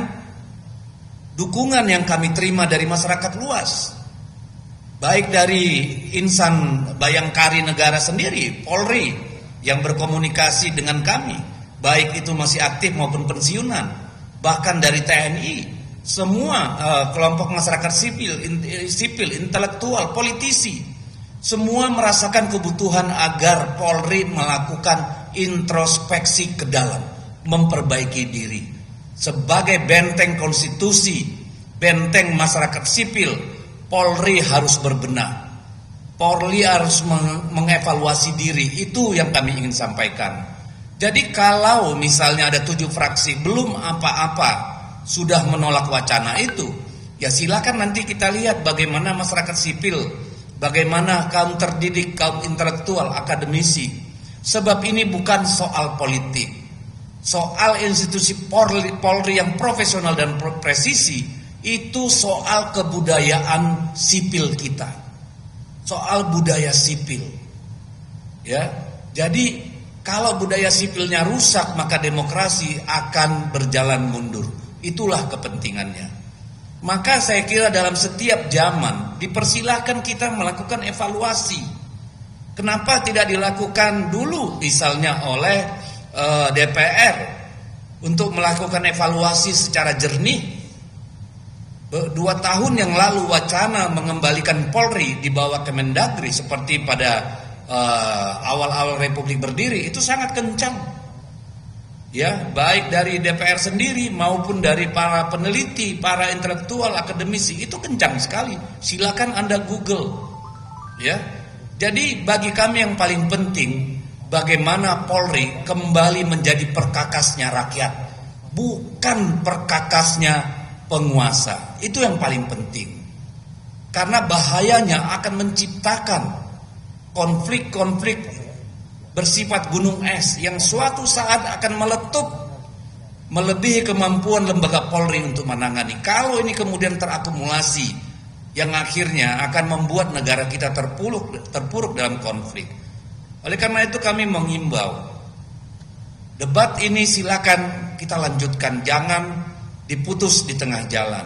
dukungan yang kami terima dari masyarakat luas, baik dari insan bayangkari negara sendiri, Polri, yang berkomunikasi dengan kami, baik itu masih aktif maupun pensiunan, bahkan dari TNI, semua kelompok masyarakat sipil, intelektual, politisi, semua merasakan kebutuhan agar Polri melakukan introspeksi ke dalam, memperbaiki diri. Sebagai benteng konstitusi, benteng masyarakat sipil, Polri harus berbenah. Polri harus mengevaluasi diri. Itu yang kami ingin sampaikan. Jadi kalau misalnya ada 7 fraksi belum apa-apa sudah menolak wacana itu, ya silakan nanti kita lihat bagaimana masyarakat sipil, bagaimana kaum terdidik, kaum intelektual, akademisi. Sebab ini bukan soal politik. Soal institusi Polri yang profesional dan presisi itu soal kebudayaan sipil kita, soal budaya sipil, ya. Jadi kalau budaya sipilnya rusak maka demokrasi akan berjalan mundur. Itulah kepentingannya. Maka saya kira dalam setiap zaman dipersilahkan kita melakukan evaluasi. Kenapa tidak dilakukan dulu misalnya oleh DPR untuk melakukan evaluasi secara jernih? 2 tahun yang lalu wacana mengembalikan Polri di bawah Kemendagri seperti pada awal-awal Republik berdiri itu sangat kencang, ya, baik dari DPR sendiri maupun dari para peneliti, para intelektual, akademisi, itu kencang sekali. Silakan Anda Google, ya. Jadi bagi kami yang paling penting, bagaimana Polri kembali menjadi perkakasnya rakyat, bukan perkakasnya penguasa. Itu yang paling penting. Karena bahayanya akan menciptakan konflik-konflik bersifat gunung es yang suatu saat akan meletup melebihi kemampuan lembaga Polri untuk menangani. Kalau ini kemudian terakumulasi, yang akhirnya akan membuat negara kita terpuruk dalam konflik. Oleh karena itu kami mengimbau, debat ini silakan kita lanjutkan, jangan diputus di tengah jalan.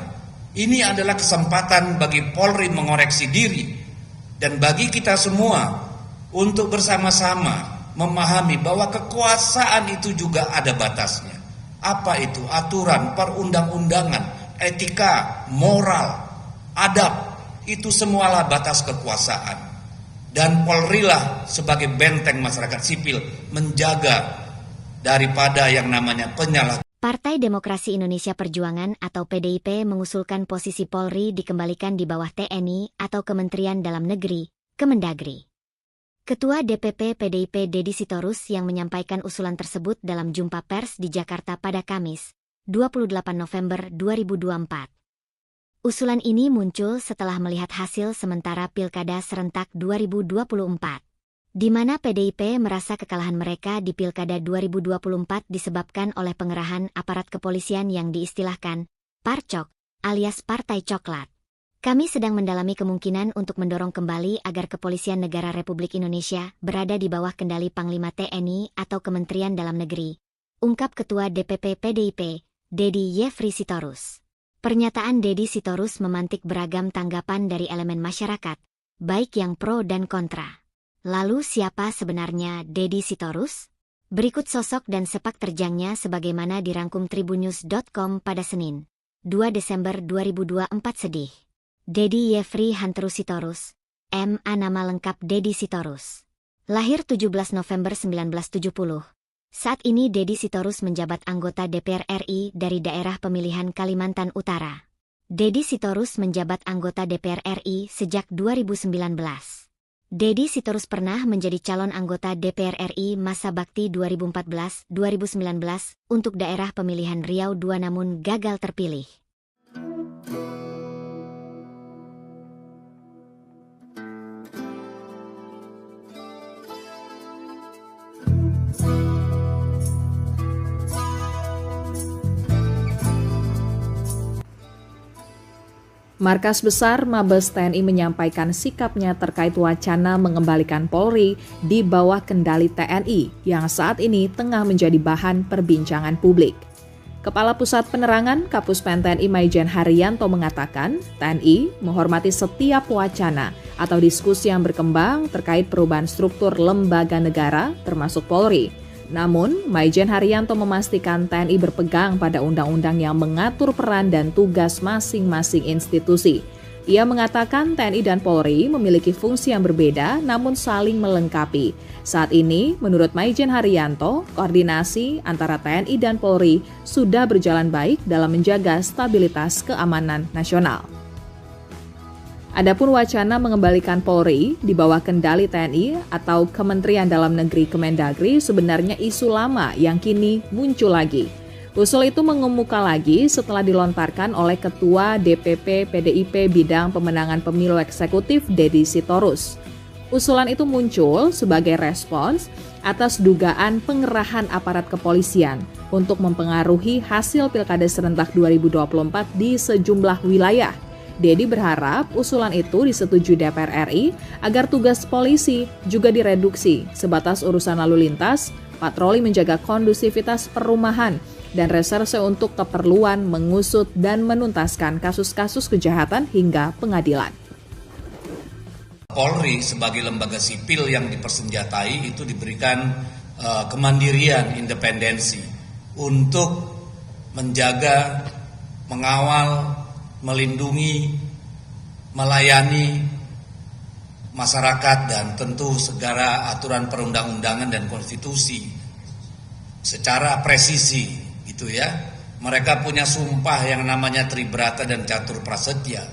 Ini adalah kesempatan bagi Polri mengoreksi diri dan bagi kita semua untuk bersama-sama memahami bahwa kekuasaan itu juga ada batasnya. Apa itu? Aturan, perundang-undangan, etika, moral, adab, itu semualah batas kekuasaan. Dan Polri lah sebagai benteng masyarakat sipil menjaga daripada yang namanya penyalahgunaan. Partai Demokrasi Indonesia Perjuangan atau PDIP mengusulkan posisi Polri dikembalikan di bawah TNI atau Kementerian Dalam Negeri, Kemendagri. Ketua DPP PDIP Deddy Sitorus yang menyampaikan usulan tersebut dalam jumpa pers di Jakarta pada Kamis, 28 November 2024. Usulan ini muncul setelah melihat hasil sementara Pilkada serentak 2024, di mana PDIP merasa kekalahan mereka di Pilkada 2024 disebabkan oleh pengerahan aparat kepolisian yang diistilahkan Parcok, alias Partai Coklat. Kami sedang mendalami kemungkinan untuk mendorong kembali agar Kepolisian Negara Republik Indonesia berada di bawah kendali Panglima TNI atau Kementerian Dalam Negeri, ungkap Ketua DPP PDIP, Deddy Yefri Sitorus. Pernyataan Deddy Sitorus memantik beragam tanggapan dari elemen masyarakat, baik yang pro dan kontra. Lalu siapa sebenarnya Deddy Sitorus? Berikut sosok dan sepak terjangnya sebagaimana dirangkum tribunnews.com pada Senin, 2 Desember 2024 sedih. Deddy Yefri Hantru Sitorus, M.A. Nama lengkap Deddy Sitorus. Lahir 17 November 1970. Saat ini Deddy Sitorus menjabat anggota DPR RI dari daerah pemilihan Kalimantan Utara. Deddy Sitorus menjabat anggota DPR RI sejak 2019. Deddy Sitorus pernah menjadi calon anggota DPR RI masa bakti 2014-2019 untuk daerah pemilihan Riau II namun gagal terpilih. Markas Besar Mabes TNI menyampaikan sikapnya terkait wacana mengembalikan Polri di bawah kendali TNI yang saat ini tengah menjadi bahan perbincangan publik. Kepala Pusat Penerangan Kapuspen TNI Maijen Haryanto mengatakan, TNI menghormati setiap wacana atau diskusi yang berkembang terkait perubahan struktur lembaga negara termasuk Polri. Namun, Maijen Haryanto memastikan TNI berpegang pada undang-undang yang mengatur peran dan tugas masing-masing institusi. Ia mengatakan TNI dan Polri memiliki fungsi yang berbeda namun saling melengkapi. Saat ini, menurut Maijen Haryanto, koordinasi antara TNI dan Polri sudah berjalan baik dalam menjaga stabilitas keamanan nasional. Adapun wacana mengembalikan Polri di bawah kendali TNI atau Kementerian Dalam Negeri Kemendagri sebenarnya isu lama yang kini muncul lagi. Usul itu mengemuka lagi setelah dilontarkan oleh Ketua DPP PDIP Bidang Pemenangan Pemilu Eksekutif Deddy Sitorus. Usulan itu muncul sebagai respons atas dugaan pengerahan aparat kepolisian untuk mempengaruhi hasil Pilkada serentak 2024 di sejumlah wilayah. Deddy berharap usulan itu disetujui DPR RI agar tugas polisi juga direduksi sebatas urusan lalu lintas, patroli menjaga kondusivitas perumahan, dan reserse untuk keperluan mengusut dan menuntaskan kasus-kasus kejahatan hingga pengadilan. Polri sebagai lembaga sipil yang dipersenjatai itu diberikan kemandirian, independensi untuk menjaga, mengawal, melindungi, melayani masyarakat dan tentu segala aturan perundang-undangan dan konstitusi. secara presisi gitu ya. Mereka punya sumpah yang namanya Tribrata dan Catur Prasetya,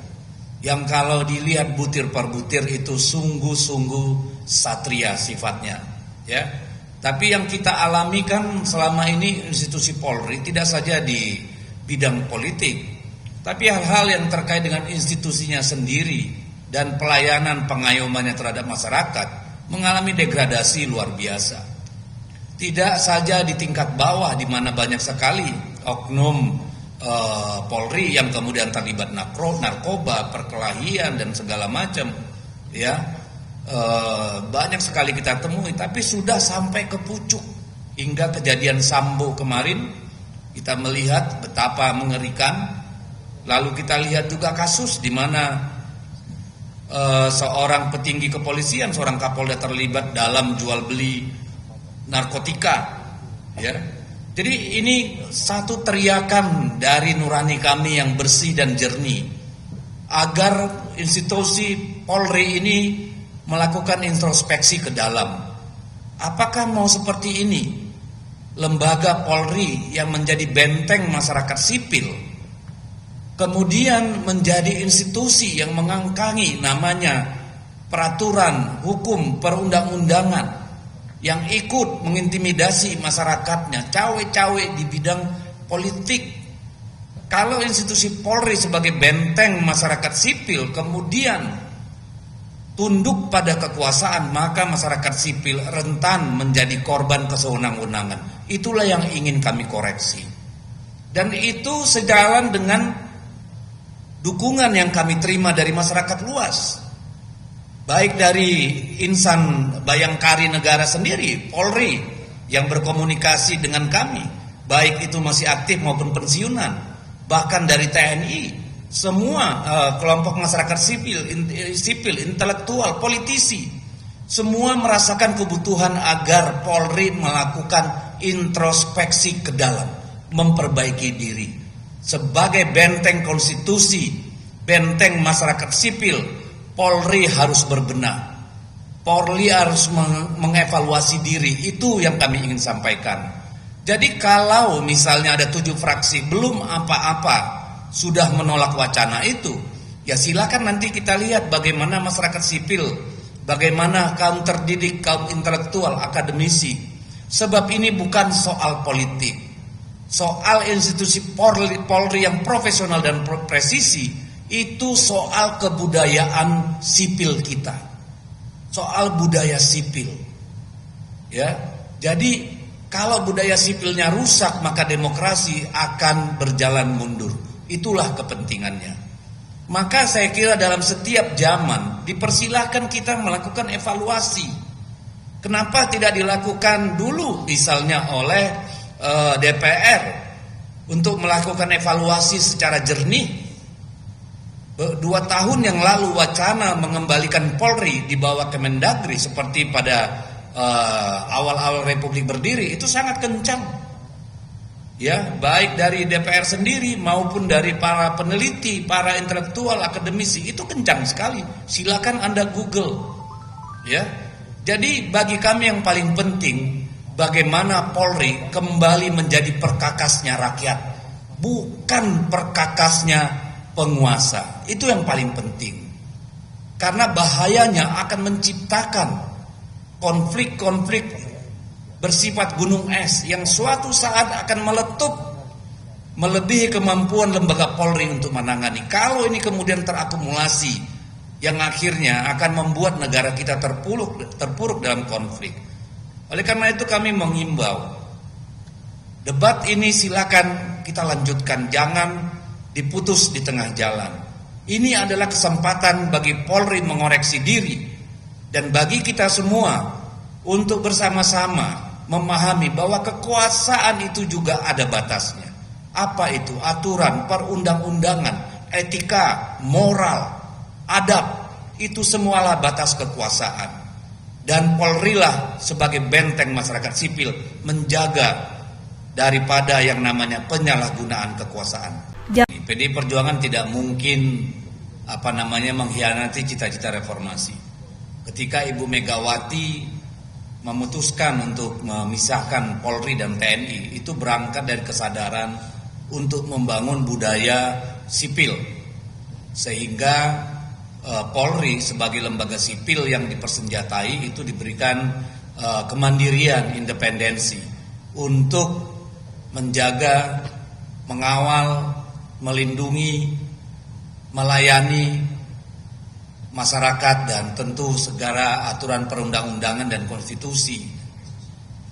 yang kalau dilihat butir per butir itu sungguh-sungguh satria sifatnya ya. Tapi yang kita alami kan selama ini institusi Polri tidak saja di bidang politik, tapi hal-hal yang terkait dengan institusinya sendiri dan pelayanan pengayomannya terhadap masyarakat mengalami degradasi luar biasa. Tidak saja di tingkat bawah di mana banyak sekali oknum Polri yang kemudian terlibat narkoba, perkelahian dan segala macam ya, banyak sekali kita temui, tapi sudah sampai ke pucuk hingga kejadian Sambo kemarin kita melihat betapa mengerikan. Lalu kita lihat juga kasus di mana seorang petinggi kepolisian, seorang Kapolda terlibat dalam jual beli narkotika ya. Jadi ini satu teriakan dari nurani kami yang bersih dan jernih agar institusi Polri ini melakukan introspeksi ke dalam. Apakah mau seperti ini lembaga Polri yang menjadi benteng masyarakat sipil kemudian menjadi institusi yang mengangkangi namanya peraturan, hukum, perundang-undangan, yang ikut mengintimidasi masyarakatnya, cawe-cawe di bidang politik. Kalau institusi Polri sebagai benteng masyarakat sipil kemudian tunduk pada kekuasaan, maka masyarakat sipil rentan menjadi korban kesewenang-wenangan. Itulah yang ingin kami koreksi. Dan itu sejalan dengan dukungan yang kami terima dari masyarakat luas. Baik dari insan bayangkari negara sendiri, Polri, yang berkomunikasi dengan kami, baik itu masih aktif maupun pensiunan, bahkan dari TNI, semua kelompok masyarakat sipil, intelektual, politisi, semua merasakan kebutuhan agar Polri melakukan introspeksi ke dalam, memperbaiki diri. Sebagai benteng konstitusi, benteng masyarakat sipil, Polri harus berbenah. Polri harus mengevaluasi diri. Itu yang kami ingin sampaikan. Jadi kalau misalnya ada 7 fraksi belum apa-apa sudah menolak wacana itu, ya silakan nanti kita lihat bagaimana masyarakat sipil, bagaimana kaum terdidik, kaum intelektual, akademisi. Sebab ini bukan soal politik. Soal institusi Polri yang profesional dan presisi, itu soal kebudayaan sipil kita, soal budaya sipil ya. Jadi kalau budaya sipilnya rusak, maka demokrasi akan berjalan mundur. Itulah kepentingannya. Maka saya kira dalam setiap zaman dipersilahkan kita melakukan evaluasi. Kenapa tidak dilakukan dulu misalnya oleh DPR untuk melakukan evaluasi secara jernih? 2 tahun yang lalu wacana mengembalikan Polri di bawah Kemendagri seperti pada awal-awal Republik berdiri itu sangat kencang. Ya, baik dari DPR sendiri maupun dari para peneliti, para intelektual, akademisi, itu kencang sekali. Silakan Anda Google. Ya. Jadi bagi kami yang paling penting bagaimana Polri kembali menjadi perkakasnya rakyat, bukan perkakasnya penguasa. Itu yang paling penting. Karena bahayanya akan menciptakan konflik-konflik bersifat gunung es yang suatu saat akan meletup melebihi kemampuan lembaga Polri untuk menangani. Kalau ini kemudian terakumulasi, yang akhirnya akan membuat negara kita terpuruk dalam konflik. Oleh karena itu kami mengimbau, debat ini silakan kita lanjutkan, jangan diputus di tengah jalan. Ini adalah kesempatan bagi Polri mengoreksi diri dan bagi kita semua untuk bersama-sama memahami bahwa kekuasaan itu juga ada batasnya. Apa itu? Aturan, perundang-undangan, etika, moral, adab, itu semualah batas kekuasaan. Dan Polri lah sebagai benteng masyarakat sipil menjaga daripada yang namanya penyalahgunaan kekuasaan. PDI Perjuangan tidak mungkin mengkhianati cita-cita reformasi. Ketika Ibu Megawati memutuskan untuk memisahkan Polri dan TNI itu berangkat dari kesadaran untuk membangun budaya sipil, sehingga Polri sebagai lembaga sipil yang dipersenjatai itu diberikan kemandirian, independensi untuk menjaga, mengawal, melindungi, melayani masyarakat dan tentu segala aturan perundang-undangan dan konstitusi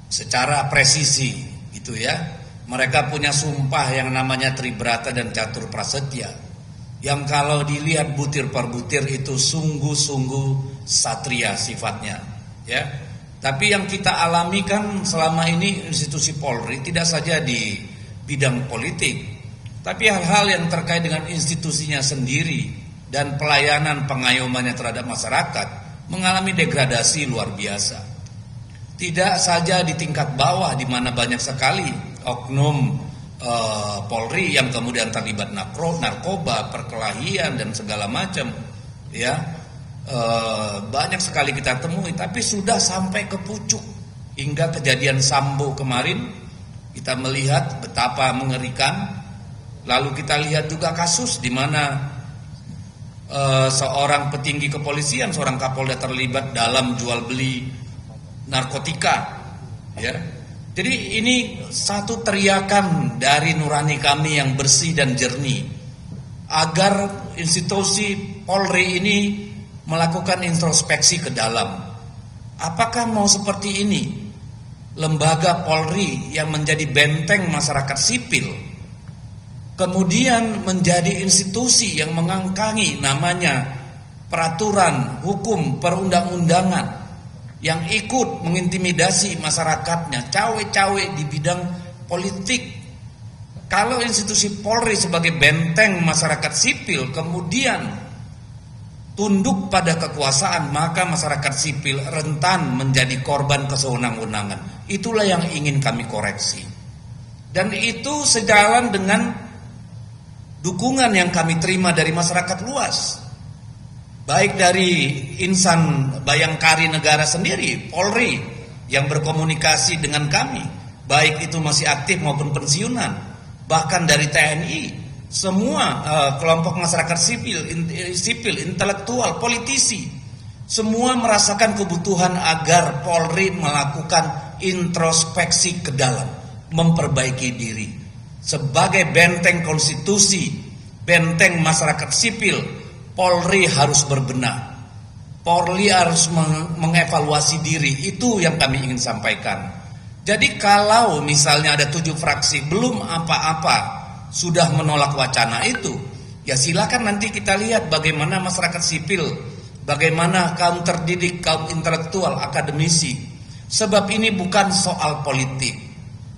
secara presisi gitu ya. Mereka punya sumpah yang namanya Tribrata dan Catur Prasetya, yang kalau dilihat butir per butir itu sungguh-sungguh satria sifatnya ya. Tapi yang kita alami kan selama ini institusi Polri tidak saja di bidang politik, tapi hal-hal yang terkait dengan institusinya sendiri dan pelayanan pengayomannya terhadap masyarakat mengalami degradasi luar biasa. Tidak saja di tingkat bawah di mana banyak sekali oknum Polri yang kemudian terlibat narkoba, perkelahian dan segala macam, ya banyak sekali kita temui. Tapi sudah sampai ke pucuk hingga kejadian Sambo kemarin kita melihat betapa mengerikan. Lalu kita lihat juga kasus di mana seorang petinggi kepolisian, seorang Kapolda terlibat dalam jual beli narkotika, ya. Jadi ini satu teriakan dari nurani kami yang bersih dan jernih agar institusi Polri ini melakukan introspeksi ke dalam. Apakah mau seperti ini lembaga Polri yang menjadi benteng masyarakat sipil kemudian menjadi institusi yang mengangkangi namanya peraturan, hukum, perundang-undangan, yang ikut mengintimidasi masyarakatnya, cawe-cawe di bidang politik. Kalau institusi Polri sebagai benteng masyarakat sipil kemudian tunduk pada kekuasaan, maka masyarakat sipil rentan menjadi korban kesewenang-wenangan. Itulah yang ingin kami koreksi. Dan itu sejalan dengan dukungan yang kami terima dari masyarakat luas, baik dari insan bayangkari negara sendiri, Polri, yang berkomunikasi dengan kami, baik itu masih aktif maupun pensiunan, bahkan dari TNI, semua kelompok masyarakat sipil, intelektual, politisi, semua merasakan kebutuhan agar Polri melakukan introspeksi ke dalam, memperbaiki diri. Sebagai benteng konstitusi, benteng masyarakat sipil, Polri harus berbenah. Polri harus mengevaluasi diri. Itu yang kami ingin sampaikan. Jadi kalau misalnya ada 7 fraksi belum apa-apa sudah menolak wacana itu, ya silakan nanti kita lihat bagaimana masyarakat sipil, bagaimana kaum terdidik, kaum intelektual, akademisi. Sebab ini bukan soal politik.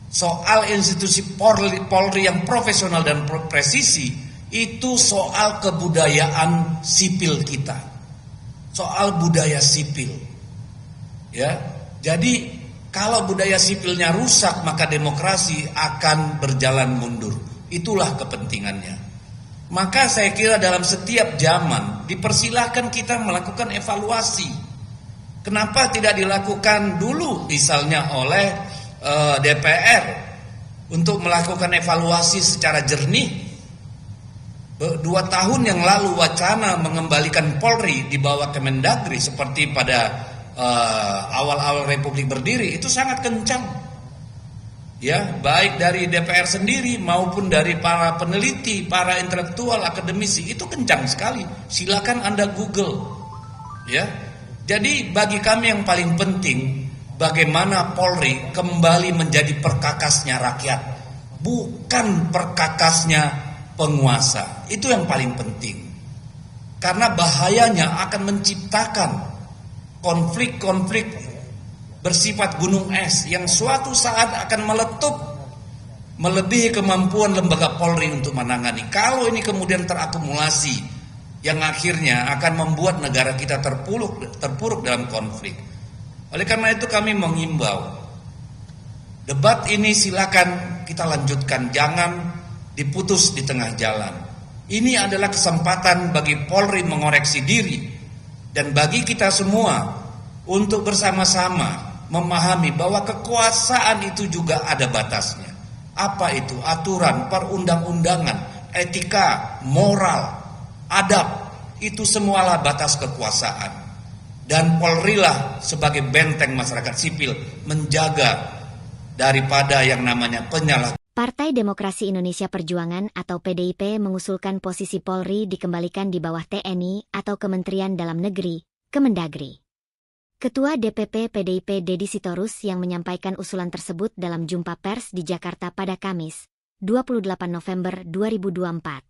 Soal institusi Polri yang profesional dan presisi itu soal kebudayaan sipil kita, soal budaya sipil, ya. Jadi kalau budaya sipilnya rusak maka demokrasi akan berjalan mundur. Itulah kepentingannya. Maka saya kira dalam setiap zaman dipersilahkan kita melakukan evaluasi. Kenapa tidak dilakukan dulu misalnya oleh DPR untuk melakukan evaluasi secara jernih? 2 tahun yang lalu wacana mengembalikan Polri di bawah Kemendagri seperti pada awal-awal Republik berdiri itu sangat kencang, ya, baik dari DPR sendiri maupun dari para peneliti, para intelektual, akademisi, itu kencang sekali. Silakan Anda Google, ya. Jadi bagi kami yang paling penting bagaimana Polri kembali menjadi perkakasnya rakyat, bukan perkakasnya penguasa. Itu yang paling penting. Karena bahayanya akan menciptakan konflik-konflik bersifat gunung es yang suatu saat akan meletup melebihi kemampuan lembaga Polri untuk menangani. Kalau ini kemudian terakumulasi, yang akhirnya akan membuat negara kita terpuruk dalam konflik. Oleh karena itu kami mengimbau, debat ini silakan kita lanjutkan, jangan diputus di tengah jalan. Ini adalah kesempatan bagi Polri mengoreksi diri dan bagi kita semua untuk bersama-sama memahami bahwa kekuasaan itu juga ada batasnya. Apa itu? Aturan, perundang-undangan, etika, moral, adab, itu semualah batas kekuasaan. Dan Polri lah sebagai benteng masyarakat sipil menjaga daripada yang namanya penyalahgunaan. Partai Demokrasi Indonesia Perjuangan atau PDIP mengusulkan posisi Polri dikembalikan di bawah TNI atau Kementerian Dalam Negeri, Kemendagri. Ketua DPP PDIP Deddy Sitorus yang menyampaikan usulan tersebut dalam jumpa pers di Jakarta pada Kamis, 28 November 2024.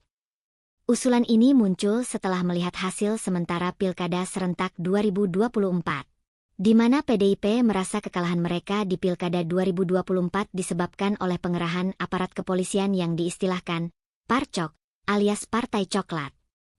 Usulan ini muncul setelah melihat hasil sementara Pilkada Serentak 2024, di mana PDIP merasa kekalahan mereka di Pilkada 2024 disebabkan oleh pengerahan aparat kepolisian yang diistilahkan Parcok, alias Partai Coklat.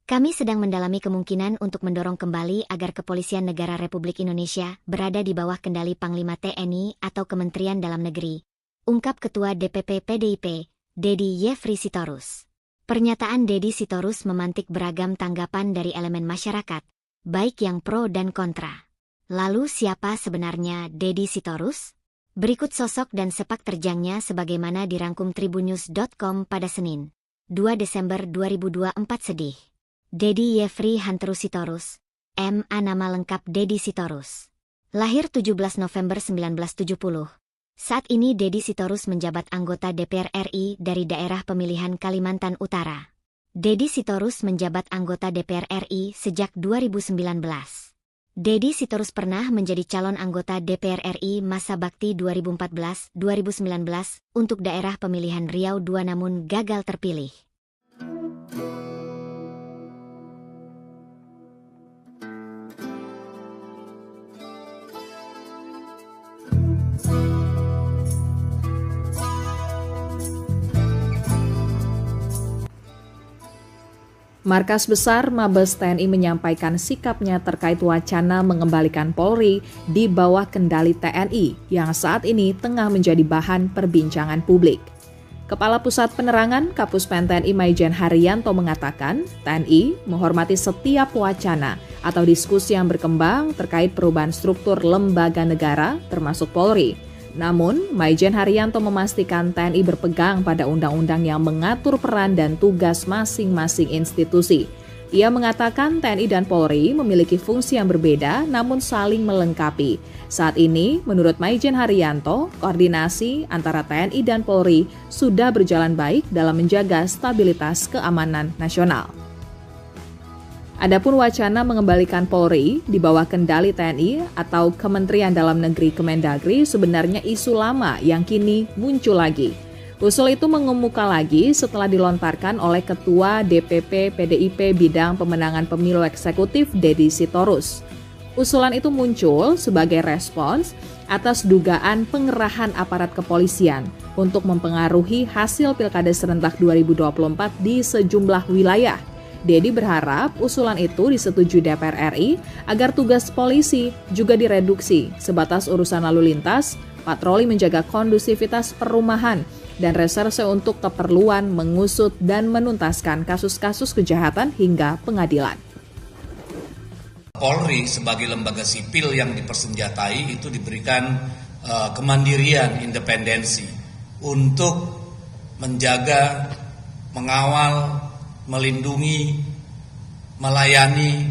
Kami sedang mendalami kemungkinan untuk mendorong kembali agar Kepolisian Negara Republik Indonesia berada di bawah kendali Panglima TNI atau Kementerian Dalam Negeri, ungkap Ketua DPP PDIP, Deddy Yefri Sitorus. Pernyataan Deddy Sitorus memantik beragam tanggapan dari elemen masyarakat, baik yang pro dan kontra. Lalu siapa sebenarnya Deddy Sitorus? Berikut sosok dan sepak terjangnya sebagaimana dirangkum tribunnews.com pada Senin, 2 Desember 2024 sedih. Deddy Yefri Hantru Sitorus, M.A. Nama lengkap Deddy Sitorus. Lahir 17 November 1970. Saat ini Deddy Sitorus menjabat anggota DPR RI dari daerah pemilihan Kalimantan Utara. Deddy Sitorus menjabat anggota DPR RI sejak 2019. Deddy Sitorus pernah menjadi calon anggota DPR RI masa bakti 2014-2019 untuk daerah pemilihan Riau II namun gagal terpilih. Markas Besar Mabes TNI menyampaikan sikapnya terkait wacana mengembalikan Polri di bawah kendali TNI yang saat ini tengah menjadi bahan perbincangan publik. Kepala Pusat Penerangan Kapuspen TNI Maijen Haryanto mengatakan, TNI menghormati setiap wacana atau diskusi yang berkembang terkait perubahan struktur lembaga negara termasuk Polri. Namun, Maijen Haryanto memastikan TNI berpegang pada undang-undang yang mengatur peran dan tugas masing-masing institusi. Ia mengatakan TNI dan Polri memiliki fungsi yang berbeda namun saling melengkapi. Saat ini, menurut Maijen Haryanto, koordinasi antara TNI dan Polri sudah berjalan baik dalam menjaga stabilitas keamanan nasional. Adapun wacana mengembalikan Polri di bawah kendali TNI atau Kementerian Dalam Negeri Kemendagri sebenarnya isu lama yang kini muncul lagi. Usul itu mengemuka lagi setelah dilontarkan oleh Ketua DPP PDIP Bidang Pemenangan Pemilu Eksekutif Deddy Sitorus. Usulan itu muncul sebagai respons atas dugaan pengerahan aparat kepolisian untuk mempengaruhi hasil Pilkada Serentak 2024 di sejumlah wilayah. Deddy berharap usulan itu disetujui DPR RI agar tugas polisi juga direduksi sebatas urusan lalu lintas, patroli menjaga kondusivitas perumahan, dan reserse untuk keperluan mengusut dan menuntaskan kasus-kasus kejahatan hingga pengadilan. Polri sebagai lembaga sipil yang dipersenjatai itu diberikan kemandirian, independensi untuk menjaga, mengawal, melindungi, melayani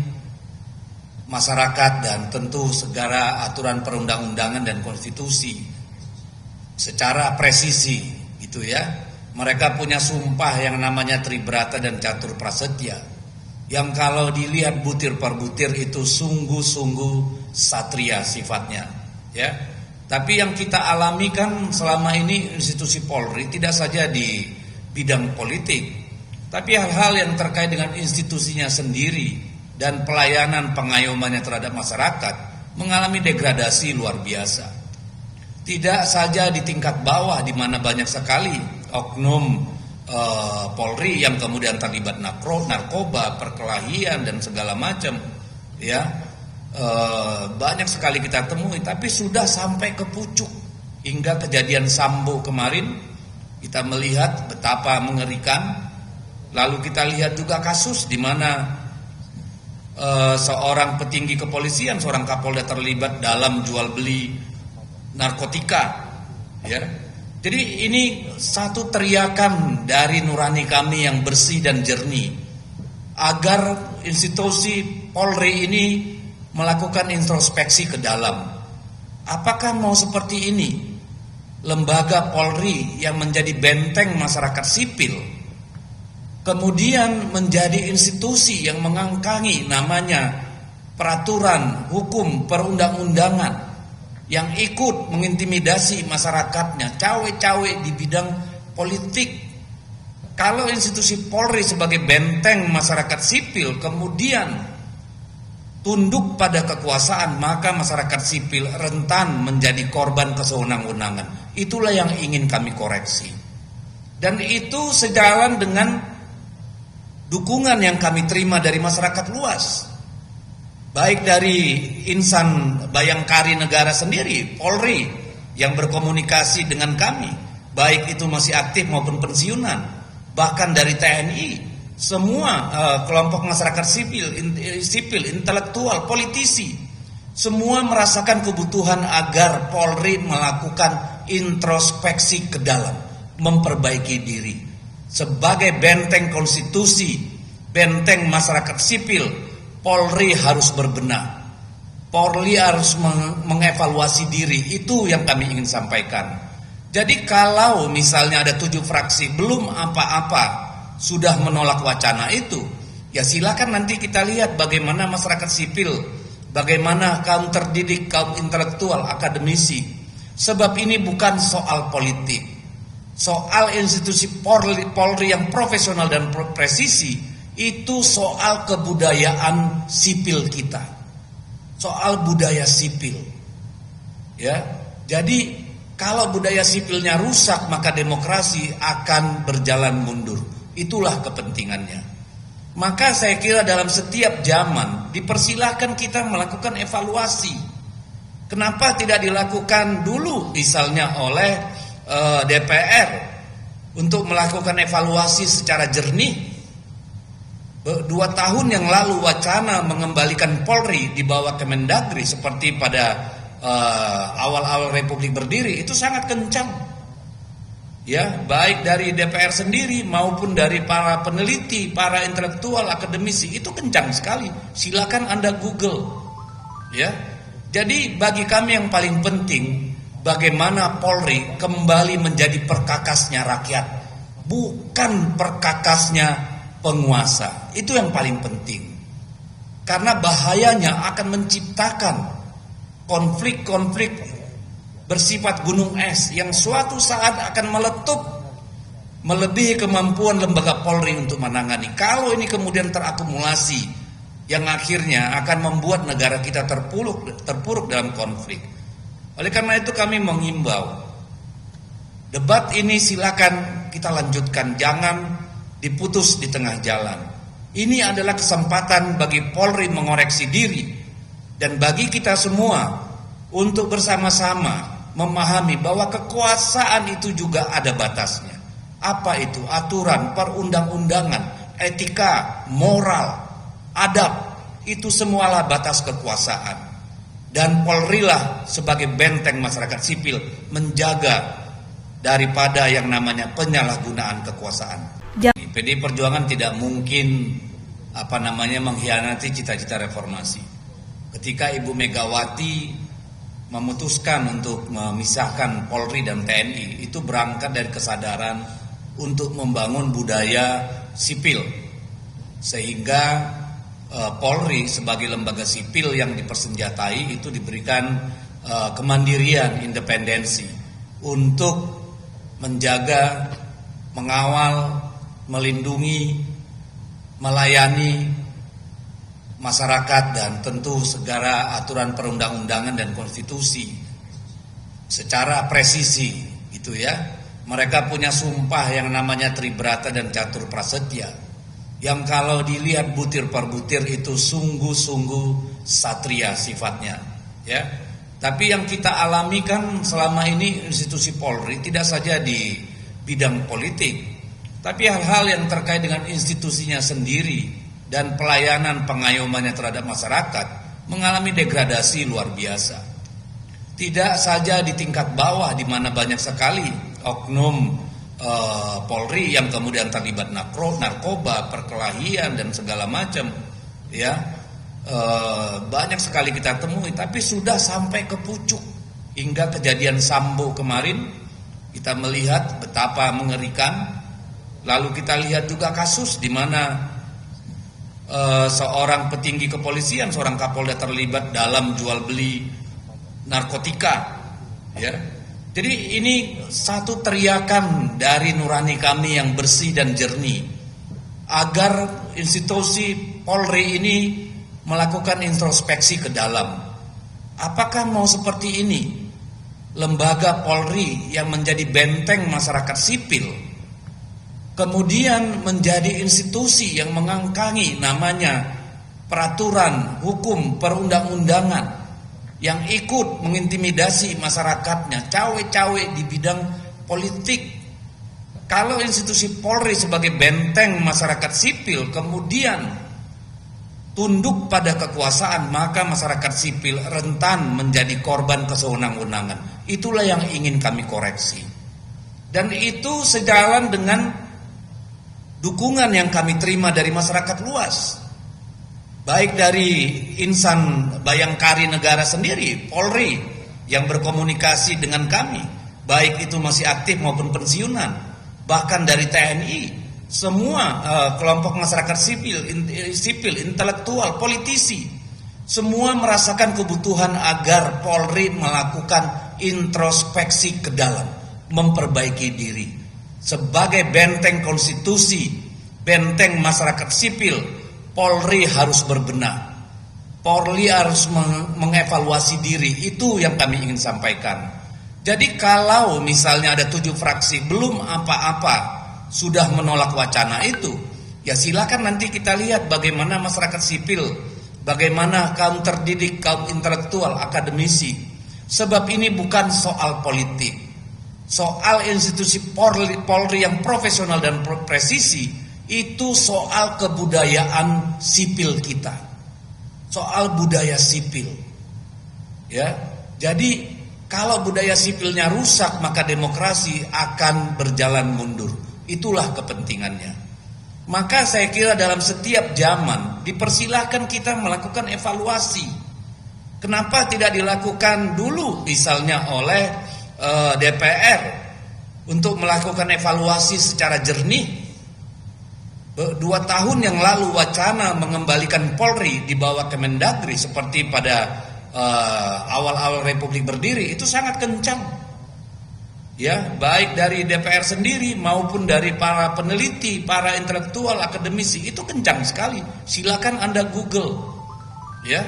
masyarakat dan tentu segala aturan perundang-undangan dan konstitusi secara presisi gitu ya. Mereka punya sumpah yang namanya Tribrata dan Catur Prasetya yang kalau dilihat butir per butir itu sungguh-sungguh satria sifatnya ya. Tapi yang kita alami kan selama ini institusi Polri tidak saja di bidang politik, tapi hal-hal yang terkait dengan institusinya sendiri dan pelayanan pengayomannya terhadap masyarakat mengalami degradasi luar biasa. Tidak saja di tingkat bawah di mana banyak sekali oknum Polri yang kemudian terlibat narkoba, perkelahian dan segala macam, ya banyak sekali kita temui. Tapi sudah sampai ke pucuk hingga kejadian Sambo kemarin kita melihat betapa mengerikan. Lalu kita lihat juga kasus di mana seorang petinggi kepolisian, seorang Kapolda terlibat dalam jual beli narkotika, ya. Jadi ini satu teriakan dari nurani kami yang bersih dan jernih agar institusi Polri ini melakukan introspeksi ke dalam. Apakah mau seperti ini lembaga Polri yang menjadi benteng masyarakat sipil kemudian menjadi institusi yang mengangkangi namanya peraturan, hukum, perundang-undangan, yang ikut mengintimidasi masyarakatnya, cawe-cawe di bidang politik. Kalau institusi Polri sebagai benteng masyarakat sipil kemudian tunduk pada kekuasaan, maka masyarakat sipil rentan menjadi korban kesewenang-wenangan. Itulah yang ingin kami koreksi. Dan itu sejalan dengan dukungan yang kami terima dari masyarakat luas. Baik dari insan bayangkari negara sendiri, Polri, yang berkomunikasi dengan kami, baik itu masih aktif maupun pensiunan, bahkan dari TNI, semua kelompok masyarakat sipil, intelektual, politisi, semua merasakan kebutuhan agar Polri melakukan introspeksi ke dalam, memperbaiki diri. Sebagai benteng konstitusi, benteng masyarakat sipil, Polri harus berbenah. Polri harus mengevaluasi diri. Itu yang kami ingin sampaikan. Jadi kalau misalnya ada 7 fraksi belum apa-apa sudah menolak wacana itu, ya silakan nanti kita lihat bagaimana masyarakat sipil, bagaimana kaum terdidik, kaum intelektual, akademisi. Sebab ini bukan soal politik. Soal institusi Polri yang profesional dan presisi, itu soal kebudayaan sipil kita, soal budaya sipil, ya. Jadi kalau budaya sipilnya rusak, maka demokrasi akan berjalan mundur. Itulah kepentingannya. Maka saya kira dalam setiap zaman dipersilahkan kita melakukan evaluasi. Kenapa tidak dilakukan dulu misalnya oleh DPR untuk melakukan evaluasi secara jernih? 2 tahun yang lalu wacana mengembalikan Polri di bawah Kemendagri seperti pada awal-awal Republik berdiri itu sangat kencang, ya, baik dari DPR sendiri maupun dari para peneliti, para intelektual, akademisi, itu kencang sekali. Silakan Anda Google, ya. Jadi bagi kami yang paling penting bagaimana Polri kembali menjadi perkakasnya rakyat, bukan perkakasnya penguasa. Itu yang paling penting. Karena bahayanya akan menciptakan konflik-konflik bersifat gunung es yang suatu saat akan meletup melebihi kemampuan lembaga Polri untuk menangani. Kalau ini kemudian terakumulasi, yang akhirnya akan membuat negara kita terpuruk dalam konflik. Oleh karena itu kami mengimbau, debat ini silakan kita lanjutkan, jangan diputus di tengah jalan. Ini adalah kesempatan bagi Polri mengoreksi diri dan bagi kita semua untuk bersama-sama memahami bahwa kekuasaan itu juga ada batasnya. Apa itu? Aturan, perundang-undangan, etika, moral, adab, itu semualah batas kekuasaan. Dan Polri lah sebagai benteng masyarakat sipil menjaga daripada yang namanya penyalahgunaan kekuasaan. PDI Perjuangan tidak mungkin mengkhianati cita-cita reformasi. Ketika Ibu Megawati memutuskan untuk memisahkan Polri dan TNI, itu berangkat dari kesadaran untuk membangun budaya sipil, sehingga Polri sebagai lembaga sipil yang dipersenjatai itu diberikan kemandirian, independensi untuk menjaga, mengawal, melindungi, melayani masyarakat dan tentu segala aturan perundang-undangan dan konstitusi secara presisi, gitu ya. Mereka punya sumpah yang namanya Tribrata dan Catur Prasetya, yang kalau dilihat butir per butir itu sungguh-sungguh satria sifatnya, ya. Tapi yang kita alami kan selama ini institusi Polri tidak saja di bidang politik, tapi hal-hal yang terkait dengan institusinya sendiri dan pelayanan pengayomannya terhadap masyarakat mengalami degradasi luar biasa. Tidak saja di tingkat bawah di mana banyak sekali oknum Polri yang kemudian terlibat narkoba, perkelahian dan segala macam, ya banyak sekali kita temui, tapi sudah sampai ke pucuk hingga kejadian Sambo kemarin kita melihat betapa mengerikan. Lalu kita lihat juga kasus di mana seorang petinggi kepolisian, seorang Kapolda terlibat dalam jual beli narkotika, ya. Jadi ini satu teriakan dari nurani kami yang bersih dan jernih agar institusi Polri ini melakukan introspeksi ke dalam. Apakah mau seperti ini lembaga Polri yang menjadi benteng masyarakat sipil kemudian menjadi institusi yang mengangkangi namanya peraturan, hukum, perundang-undangan, yang ikut mengintimidasi masyarakatnya, cawe-cawe di bidang politik. Kalau institusi Polri sebagai benteng masyarakat sipil kemudian tunduk pada kekuasaan, maka masyarakat sipil rentan menjadi korban kesewenang-wenangan. Itulah yang ingin kami koreksi. Dan itu sejalan dengan dukungan yang kami terima dari masyarakat luas. Baik dari insan bayangkari negara sendiri, Polri, yang berkomunikasi dengan kami, baik itu masih aktif maupun pensiunan, bahkan dari TNI, semua kelompok masyarakat sipil, intelektual, politisi, semua merasakan kebutuhan agar Polri melakukan introspeksi ke dalam, memperbaiki diri. Sebagai benteng konstitusi, benteng masyarakat sipil, Polri harus berbenah. Polri harus mengevaluasi diri. Itu yang kami ingin sampaikan. Jadi kalau misalnya ada 7 fraksi belum apa-apa sudah menolak wacana itu, ya silakan nanti kita lihat bagaimana masyarakat sipil, bagaimana kaum terdidik, kaum intelektual, akademisi. Sebab ini bukan soal politik. Soal institusi Polri yang profesional dan presisi, itu soal kebudayaan sipil kita, soal budaya sipil, ya. Jadi kalau budaya sipilnya rusak, maka demokrasi akan berjalan mundur. Itulah kepentingannya. Maka saya kira dalam setiap zaman dipersilahkan kita melakukan evaluasi. Kenapa tidak dilakukan dulu misalnya oleh DPR untuk melakukan evaluasi secara jernih? 2 tahun yang lalu wacana mengembalikan Polri di bawah Kemendagri seperti pada awal-awal Republik berdiri itu sangat kencang, ya, baik dari DPR sendiri maupun dari para peneliti, para intelektual, akademisi, itu kencang sekali. Silakan Anda Google, ya.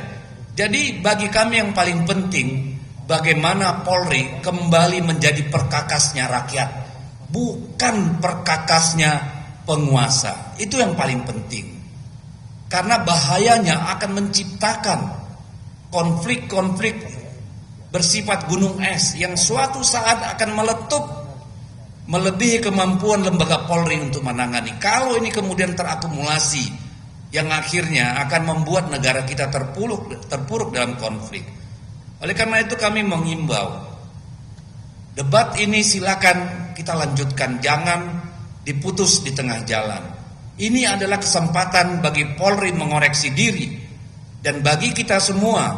Jadi bagi kami yang paling penting bagaimana Polri kembali menjadi perkakasnya rakyat, bukan perkakasnya penguasa. Itu yang paling penting. Karena bahayanya akan menciptakan konflik-konflik bersifat gunung es yang suatu saat akan meletup melebihi kemampuan lembaga Polri untuk menangani. Kalau ini kemudian terakumulasi, yang akhirnya akan membuat negara kita terpuruk dalam konflik. Oleh karena itu kami mengimbau, debat ini silakan kita lanjutkan, jangan diputus di tengah jalan. Ini adalah kesempatan bagi Polri mengoreksi diri dan bagi kita semua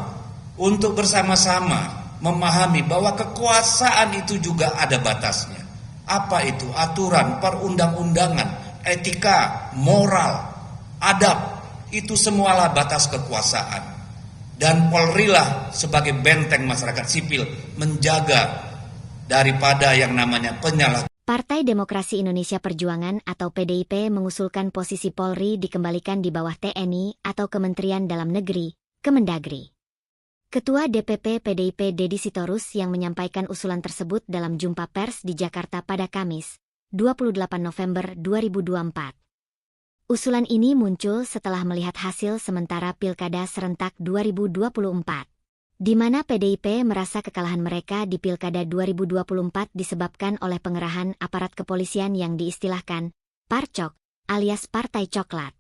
untuk bersama-sama memahami bahwa kekuasaan itu juga ada batasnya. Apa itu? Aturan, perundang-undangan, etika, moral, adab, itu semualah batas kekuasaan. Dan Polri lah sebagai benteng masyarakat sipil menjaga daripada yang namanya penyalahgunaan. Partai Demokrasi Indonesia Perjuangan atau PDIP mengusulkan posisi Polri dikembalikan di bawah TNI atau Kementerian Dalam Negeri, Kemendagri. Ketua DPP PDIP Deddy Sitorus yang menyampaikan usulan tersebut dalam jumpa pers di Jakarta pada Kamis, 28 November 2024. Usulan ini muncul setelah melihat hasil sementara Pilkada Serentak 2024. Di mana PDIP merasa kekalahan mereka di Pilkada 2024 disebabkan oleh pengerahan aparat kepolisian yang diistilahkan Parcok alias Partai Coklat.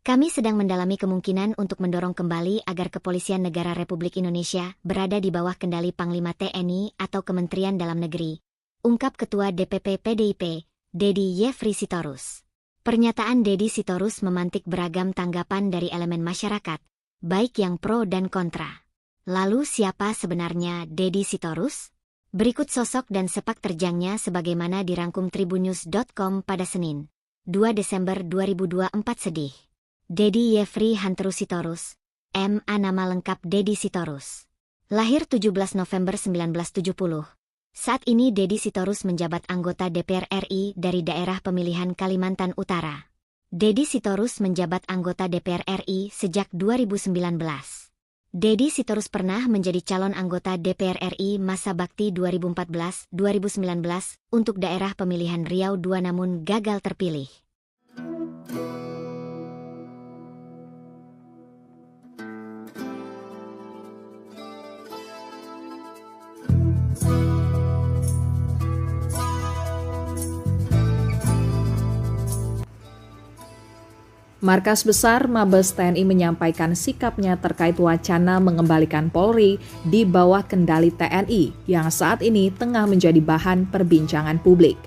Kami sedang mendalami kemungkinan untuk mendorong kembali agar Kepolisian Negara Republik Indonesia berada di bawah kendali Panglima TNI atau Kementerian Dalam Negeri, ungkap Ketua DPP PDIP, Dedi Yefri Sitorus. Pernyataan Dedi Sitorus memantik beragam tanggapan dari elemen masyarakat, baik yang pro dan kontra. Lalu siapa sebenarnya Dedi Sitorus? Berikut sosok dan sepak terjangnya sebagaimana dirangkum tribunnews.com pada Senin, 2 Desember 2024 sedih. Dedi Yefri Hanteru Sitorus, M.A. Nama lengkap Dedi Sitorus. Lahir 17 November 1970. Saat ini Dedi Sitorus menjabat anggota DPR RI dari daerah pemilihan Kalimantan Utara. Dedi Sitorus menjabat anggota DPR RI sejak 2019. Dedi Sitorus pernah menjadi calon anggota DPR RI masa bakti 2014-2019 untuk daerah pemilihan Riau II namun gagal terpilih. Markas Besar Mabes TNI menyampaikan sikapnya terkait wacana mengembalikan Polri di bawah kendali TNI yang saat ini tengah menjadi bahan perbincangan publik.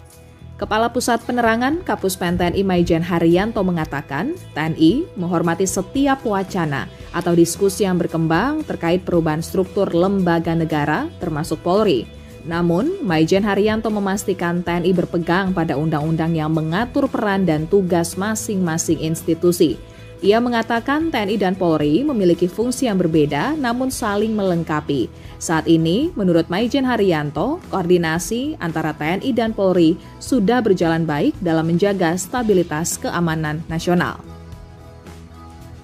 Kepala Pusat Penerangan Kapuspen TNI Maijen Haryanto mengatakan, TNI menghormati setiap wacana atau diskusi yang berkembang terkait perubahan struktur lembaga negara termasuk Polri. Namun, Maijen Haryanto memastikan TNI berpegang pada undang-undang yang mengatur peran dan tugas masing-masing institusi. Ia mengatakan TNI dan Polri memiliki fungsi yang berbeda namun saling melengkapi. Saat ini, menurut Maijen Haryanto, koordinasi antara TNI dan Polri sudah berjalan baik dalam menjaga stabilitas keamanan nasional.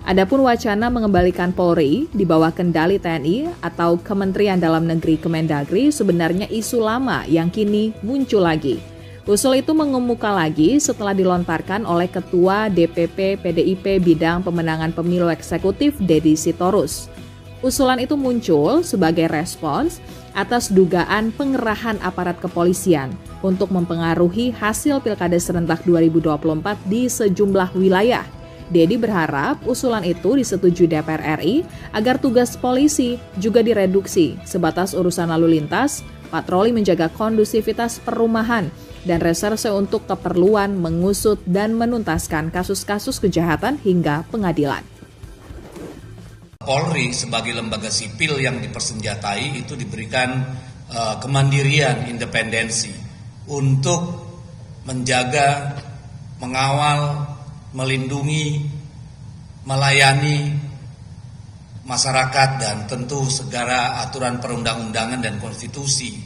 Adapun wacana mengembalikan Polri di bawah kendali TNI atau Kementerian Dalam Negeri Kemendagri sebenarnya isu lama yang kini muncul lagi. Usul itu mengemuka lagi setelah dilontarkan oleh Ketua DPP PDIP Bidang Pemenangan Pemilu Eksekutif Dedi Sitorus. Usulan itu muncul sebagai respons atas dugaan pengerahan aparat kepolisian untuk mempengaruhi hasil Pilkada serentak 2024 di sejumlah wilayah. Dedi berharap usulan itu disetujui DPR RI agar tugas polisi juga direduksi sebatas urusan lalu lintas, patroli menjaga kondusivitas perumahan, dan reserse untuk keperluan mengusut dan menuntaskan kasus-kasus kejahatan hingga pengadilan. Polri sebagai lembaga sipil yang dipersenjatai itu diberikan kemandirian, independensi untuk menjaga, mengawal, melindungi, melayani masyarakat dan tentu segala aturan perundang-undangan dan konstitusi